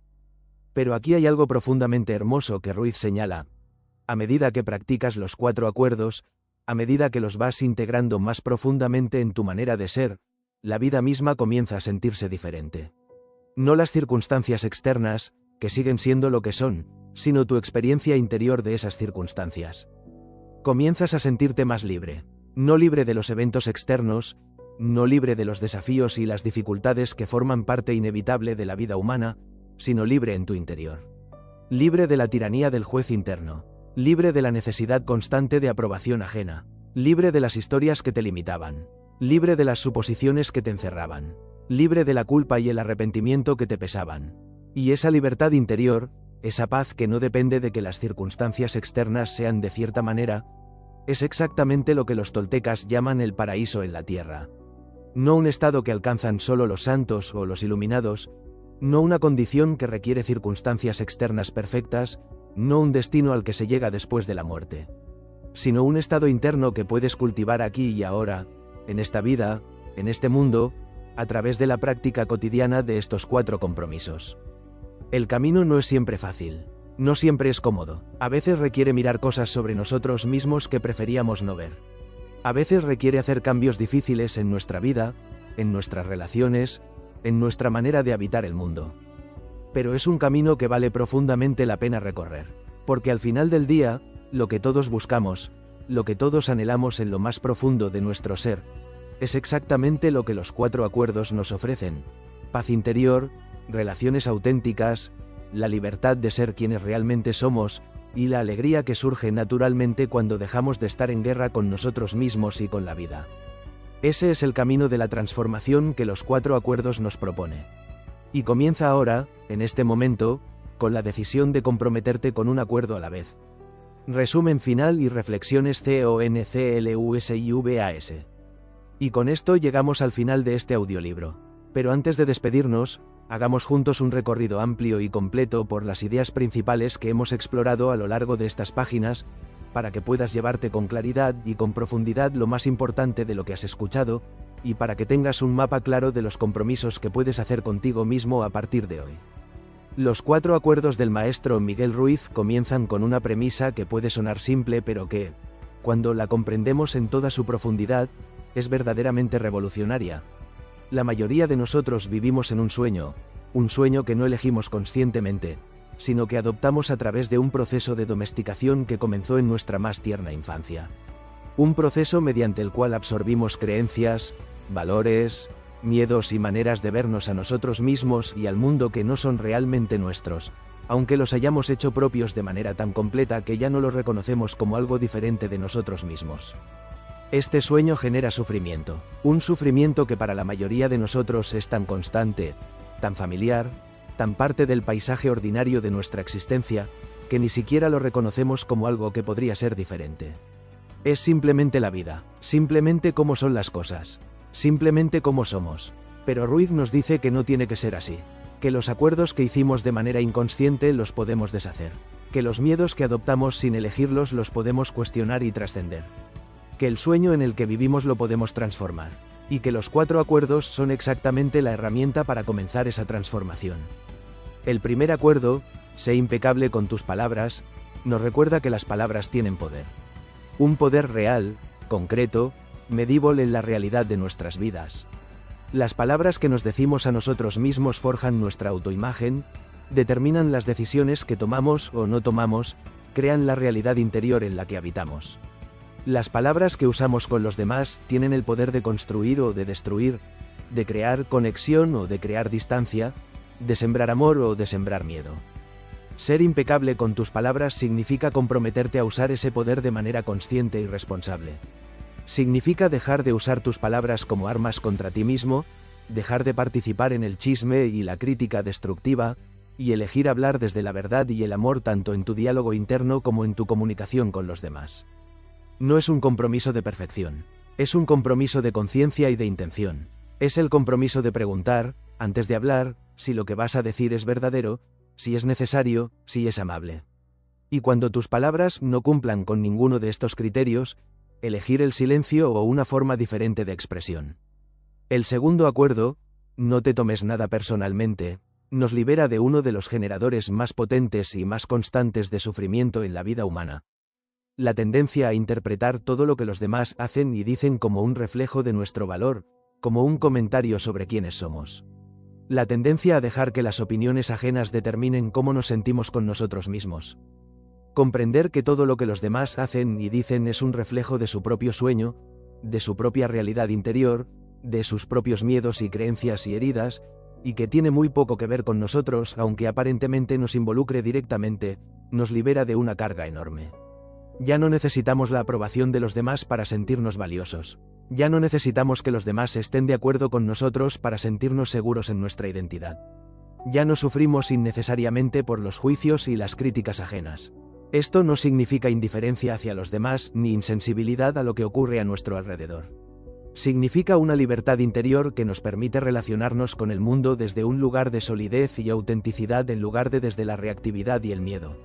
Pero aquí hay algo profundamente hermoso que Ruiz señala. A medida que practicas los 4 acuerdos, a medida que los vas integrando más profundamente en tu manera de ser, la vida misma comienza a sentirse diferente. No las circunstancias externas, que siguen siendo lo que son, sino tu experiencia interior de esas circunstancias. Comienzas a sentirte más libre. No libre de los eventos externos, no libre de los desafíos y las dificultades que forman parte inevitable de la vida humana, sino libre en tu interior. Libre de la tiranía del juez interno. Libre de la necesidad constante de aprobación ajena. Libre de las historias que te limitaban. Libre de las suposiciones que te encerraban. Libre de la culpa y el arrepentimiento que te pesaban. Y esa libertad interior, esa paz que no depende de que las circunstancias externas sean de cierta manera, es exactamente lo que los toltecas llaman el paraíso en la tierra. No un estado que alcanzan solo los santos o los iluminados, no una condición que requiere circunstancias externas perfectas, no un destino al que se llega después de la muerte, sino un estado interno que puedes cultivar aquí y ahora, en esta vida, en este mundo, a través de la práctica cotidiana de estos 4 compromisos. El camino no es siempre fácil, no siempre es cómodo, a veces requiere mirar cosas sobre nosotros mismos que preferíamos no ver. A veces requiere hacer cambios difíciles en nuestra vida, en nuestras relaciones, en nuestra manera de habitar el mundo. Pero es un camino que vale profundamente la pena recorrer, porque al final del día, lo que todos buscamos, lo que todos anhelamos en lo más profundo de nuestro ser, es exactamente lo que los 4 acuerdos nos ofrecen: paz interior, relaciones auténticas, la libertad de ser quienes realmente somos, y la alegría que surge naturalmente cuando dejamos de estar en guerra con nosotros mismos y con la vida. Ese es el camino de la transformación que los 4 acuerdos nos propone. Y comienza ahora, en este momento, con la decisión de comprometerte con un acuerdo a la vez. Resumen final y reflexiones CONCLUSIVAS. Y con esto llegamos al final de este audiolibro. Pero antes de despedirnos, hagamos juntos un recorrido amplio y completo por las ideas principales que hemos explorado a lo largo de estas páginas, para que puedas llevarte con claridad y con profundidad lo más importante de lo que has escuchado, y para que tengas un mapa claro de los compromisos que puedes hacer contigo mismo a partir de hoy. Los 4 acuerdos del maestro Miguel Ruiz comienzan con una premisa que puede sonar simple, pero que, cuando la comprendemos en toda su profundidad, es verdaderamente revolucionaria. La mayoría de nosotros vivimos en un sueño que no elegimos conscientemente, sino que adoptamos a través de un proceso de domesticación que comenzó en nuestra más tierna infancia. Un proceso mediante el cual absorbimos creencias, valores, miedos y maneras de vernos a nosotros mismos y al mundo que no son realmente nuestros, aunque los hayamos hecho propios de manera tan completa que ya no los reconocemos como algo diferente de nosotros mismos. Este sueño genera sufrimiento, un sufrimiento que para la mayoría de nosotros es tan constante, tan familiar, tan parte del paisaje ordinario de nuestra existencia, que ni siquiera lo reconocemos como algo que podría ser diferente. Es simplemente la vida, simplemente cómo son las cosas, simplemente cómo somos. Pero Ruiz nos dice que no tiene que ser así, que los acuerdos que hicimos de manera inconsciente los podemos deshacer, que los miedos que adoptamos sin elegirlos los podemos cuestionar y trascender, que el sueño en el que vivimos lo podemos transformar, y que los 4 acuerdos son exactamente la herramienta para comenzar esa transformación. El primer acuerdo, sé impecable con tus palabras, nos recuerda que las palabras tienen poder. Un poder real, concreto, medible en la realidad de nuestras vidas. Las palabras que nos decimos a nosotros mismos forjan nuestra autoimagen, determinan las decisiones que tomamos o no tomamos, crean la realidad interior en la que habitamos. Las palabras que usamos con los demás tienen el poder de construir o de destruir, de crear conexión o de crear distancia, de sembrar amor o de sembrar miedo. Ser impecable con tus palabras significa comprometerte a usar ese poder de manera consciente y responsable. Significa dejar de usar tus palabras como armas contra ti mismo, dejar de participar en el chisme y la crítica destructiva, y elegir hablar desde la verdad y el amor tanto en tu diálogo interno como en tu comunicación con los demás. No es un compromiso de perfección, es un compromiso de conciencia y de intención. Es el compromiso de preguntar, antes de hablar, si lo que vas a decir es verdadero, si es necesario, si es amable. Y cuando tus palabras no cumplan con ninguno de estos criterios, elegir el silencio o una forma diferente de expresión. El segundo acuerdo, no te tomes nada personalmente, nos libera de uno de los generadores más potentes y más constantes de sufrimiento en la vida humana. La tendencia a interpretar todo lo que los demás hacen y dicen como un reflejo de nuestro valor, como un comentario sobre quiénes somos. La tendencia a dejar que las opiniones ajenas determinen cómo nos sentimos con nosotros mismos. Comprender que todo lo que los demás hacen y dicen es un reflejo de su propio sueño, de su propia realidad interior, de sus propios miedos y creencias y heridas, y que tiene muy poco que ver con nosotros, aunque aparentemente nos involucre directamente, nos libera de una carga enorme. Ya no necesitamos la aprobación de los demás para sentirnos valiosos. Ya no necesitamos que los demás estén de acuerdo con nosotros para sentirnos seguros en nuestra identidad. Ya no sufrimos innecesariamente por los juicios y las críticas ajenas. Esto no significa indiferencia hacia los demás ni insensibilidad a lo que ocurre a nuestro alrededor. Significa una libertad interior que nos permite relacionarnos con el mundo desde un lugar de solidez y autenticidad en lugar de desde la reactividad y el miedo.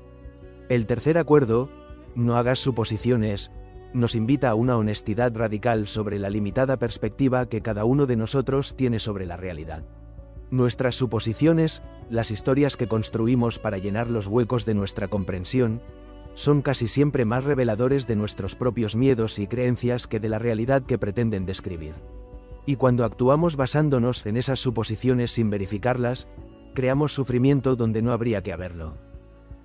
El tercer acuerdo, no hagas suposiciones, nos invita a una honestidad radical sobre la limitada perspectiva que cada uno de nosotros tiene sobre la realidad. Nuestras suposiciones, las historias que construimos para llenar los huecos de nuestra comprensión, son casi siempre más reveladores de nuestros propios miedos y creencias que de la realidad que pretenden describir. Y cuando actuamos basándonos en esas suposiciones sin verificarlas, creamos sufrimiento donde no habría que haberlo.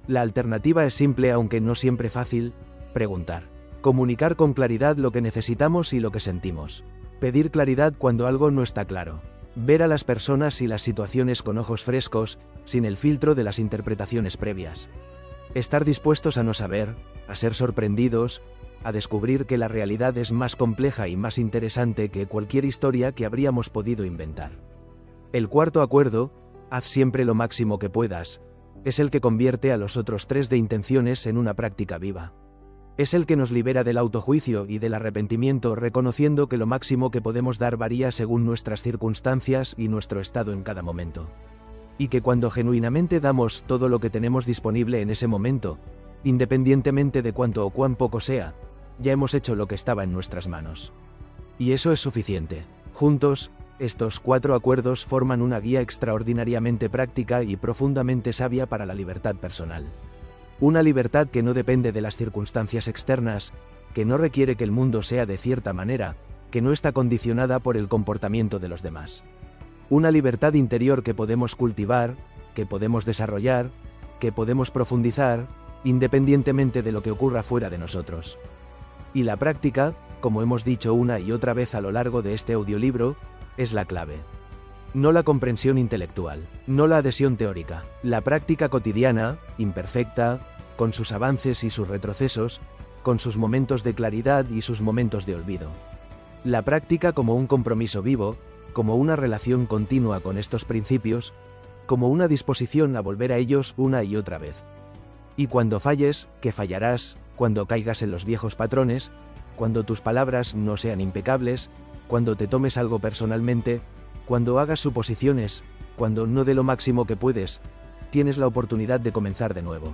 La alternativa es simple, aunque no siempre fácil: preguntar. Comunicar con claridad lo que necesitamos y lo que sentimos. Pedir claridad cuando algo no está claro. Ver a las personas y las situaciones con ojos frescos, sin el filtro de las interpretaciones previas. Estar dispuestos a no saber, a ser sorprendidos, a descubrir que la realidad es más compleja y más interesante que cualquier historia que habríamos podido inventar. El cuarto acuerdo, haz siempre lo máximo que puedas, es el que convierte a los otros 3 de intenciones en una práctica viva. Es el que nos libera del autojuicio y del arrepentimiento, reconociendo que lo máximo que podemos dar varía según nuestras circunstancias y nuestro estado en cada momento. Y que cuando genuinamente damos todo lo que tenemos disponible en ese momento, independientemente de cuánto o cuán poco sea, ya hemos hecho lo que estaba en nuestras manos. Y eso es suficiente. Juntos, estos 4 acuerdos forman una guía extraordinariamente práctica y profundamente sabia para la libertad personal. Una libertad que no depende de las circunstancias externas, que no requiere que el mundo sea de cierta manera, que no está condicionada por el comportamiento de los demás. Una libertad interior que podemos cultivar, que podemos desarrollar, que podemos profundizar, independientemente de lo que ocurra fuera de nosotros. Y la práctica, como hemos dicho una y otra vez a lo largo de este audiolibro, es la clave. No la comprensión intelectual, no la adhesión teórica, la práctica cotidiana, imperfecta, con sus avances y sus retrocesos, con sus momentos de claridad y sus momentos de olvido. La práctica como un compromiso vivo, como una relación continua con estos principios, como una disposición a volver a ellos una y otra vez. Y cuando falles, que fallarás, cuando caigas en los viejos patrones, cuando tus palabras no sean impecables, cuando te tomes algo personalmente, cuando hagas suposiciones, cuando no dé lo máximo que puedes, tienes la oportunidad de comenzar de nuevo.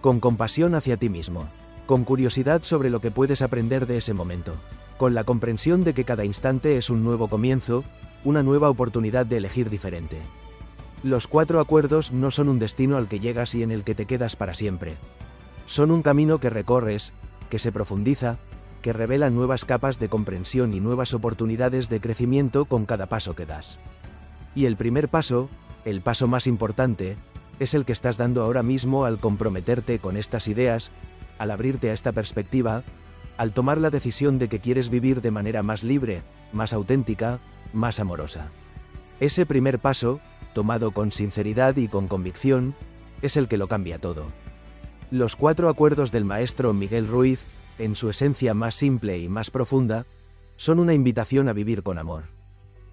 Con compasión hacia ti mismo, con curiosidad sobre lo que puedes aprender de ese momento, con la comprensión de que cada instante es un nuevo comienzo, una nueva oportunidad de elegir diferente. Los 4 acuerdos no son un destino al que llegas y en el que te quedas para siempre. Son un camino que recorres, que se profundiza, que revela nuevas capas de comprensión y nuevas oportunidades de crecimiento con cada paso que das. Y el primer paso, el paso más importante, es el que estás dando ahora mismo al comprometerte con estas ideas, al abrirte a esta perspectiva, al tomar la decisión de que quieres vivir de manera más libre, más auténtica, más amorosa. Ese primer paso, tomado con sinceridad y con convicción, es el que lo cambia todo. Los 4 acuerdos del maestro Miguel Ruiz, en su esencia más simple y más profunda, son una invitación a vivir con amor.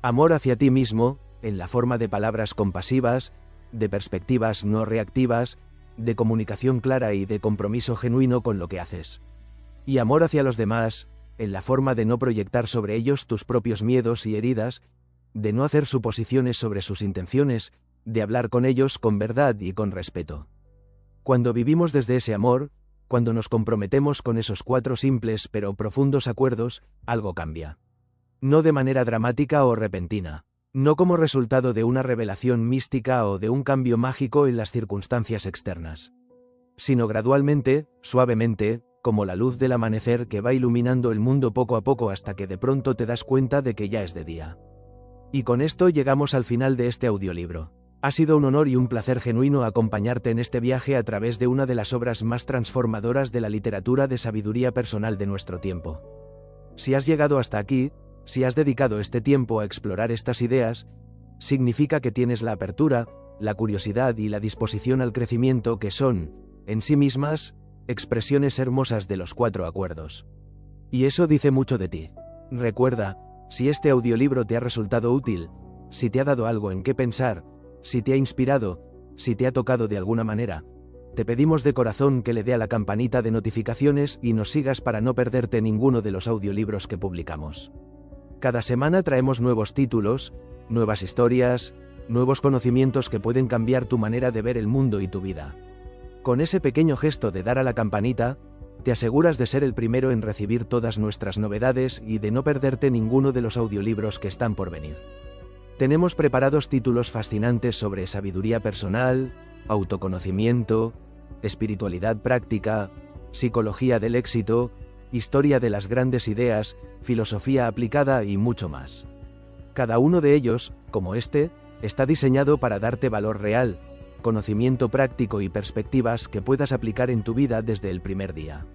Amor hacia ti mismo, en la forma de palabras compasivas, de perspectivas no reactivas, de comunicación clara y de compromiso genuino con lo que haces. Y amor hacia los demás, en la forma de no proyectar sobre ellos tus propios miedos y heridas, de no hacer suposiciones sobre sus intenciones, de hablar con ellos con verdad y con respeto. Cuando vivimos desde ese amor, cuando nos comprometemos con esos 4 simples pero profundos acuerdos, algo cambia. No de manera dramática o repentina, no como resultado de una revelación mística o de un cambio mágico en las circunstancias externas, sino gradualmente, suavemente, como la luz del amanecer que va iluminando el mundo poco a poco hasta que de pronto te das cuenta de que ya es de día. Y con esto llegamos al final de este audiolibro. Ha sido un honor y un placer genuino acompañarte en este viaje a través de una de las obras más transformadoras de la literatura de sabiduría personal de nuestro tiempo. Si has llegado hasta aquí, si has dedicado este tiempo a explorar estas ideas, significa que tienes la apertura, la curiosidad y la disposición al crecimiento que son, en sí mismas, expresiones hermosas de los 4 acuerdos. Y eso dice mucho de ti. Recuerda, si este audiolibro te ha resultado útil, si te ha dado algo en qué pensar, si te ha inspirado, si te ha tocado de alguna manera, te pedimos de corazón que le dé a la campanita de notificaciones y nos sigas para no perderte ninguno de los audiolibros que publicamos. Cada semana traemos nuevos títulos, nuevas historias, nuevos conocimientos que pueden cambiar tu manera de ver el mundo y tu vida. Con ese pequeño gesto de dar a la campanita, te aseguras de ser el primero en recibir todas nuestras novedades y de no perderte ninguno de los audiolibros que están por venir. Tenemos preparados títulos fascinantes sobre sabiduría personal, autoconocimiento, espiritualidad práctica, psicología del éxito, historia de las grandes ideas, filosofía aplicada y mucho más. Cada uno de ellos, como este, está diseñado para darte valor real, conocimiento práctico y perspectivas que puedas aplicar en tu vida desde el primer día.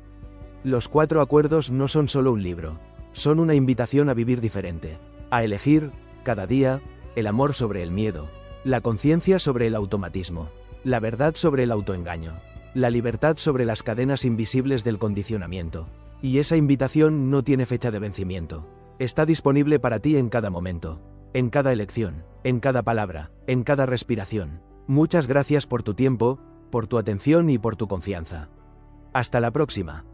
Los 4 acuerdos no son solo un libro, son una invitación a vivir diferente, a elegir, cada día, el amor sobre el miedo, la conciencia sobre el automatismo, la verdad sobre el autoengaño, la libertad sobre las cadenas invisibles del condicionamiento. Y esa invitación no tiene fecha de vencimiento. Está disponible para ti en cada momento, en cada elección, en cada palabra, en cada respiración. Muchas gracias por tu tiempo, por tu atención y por tu confianza. Hasta la próxima.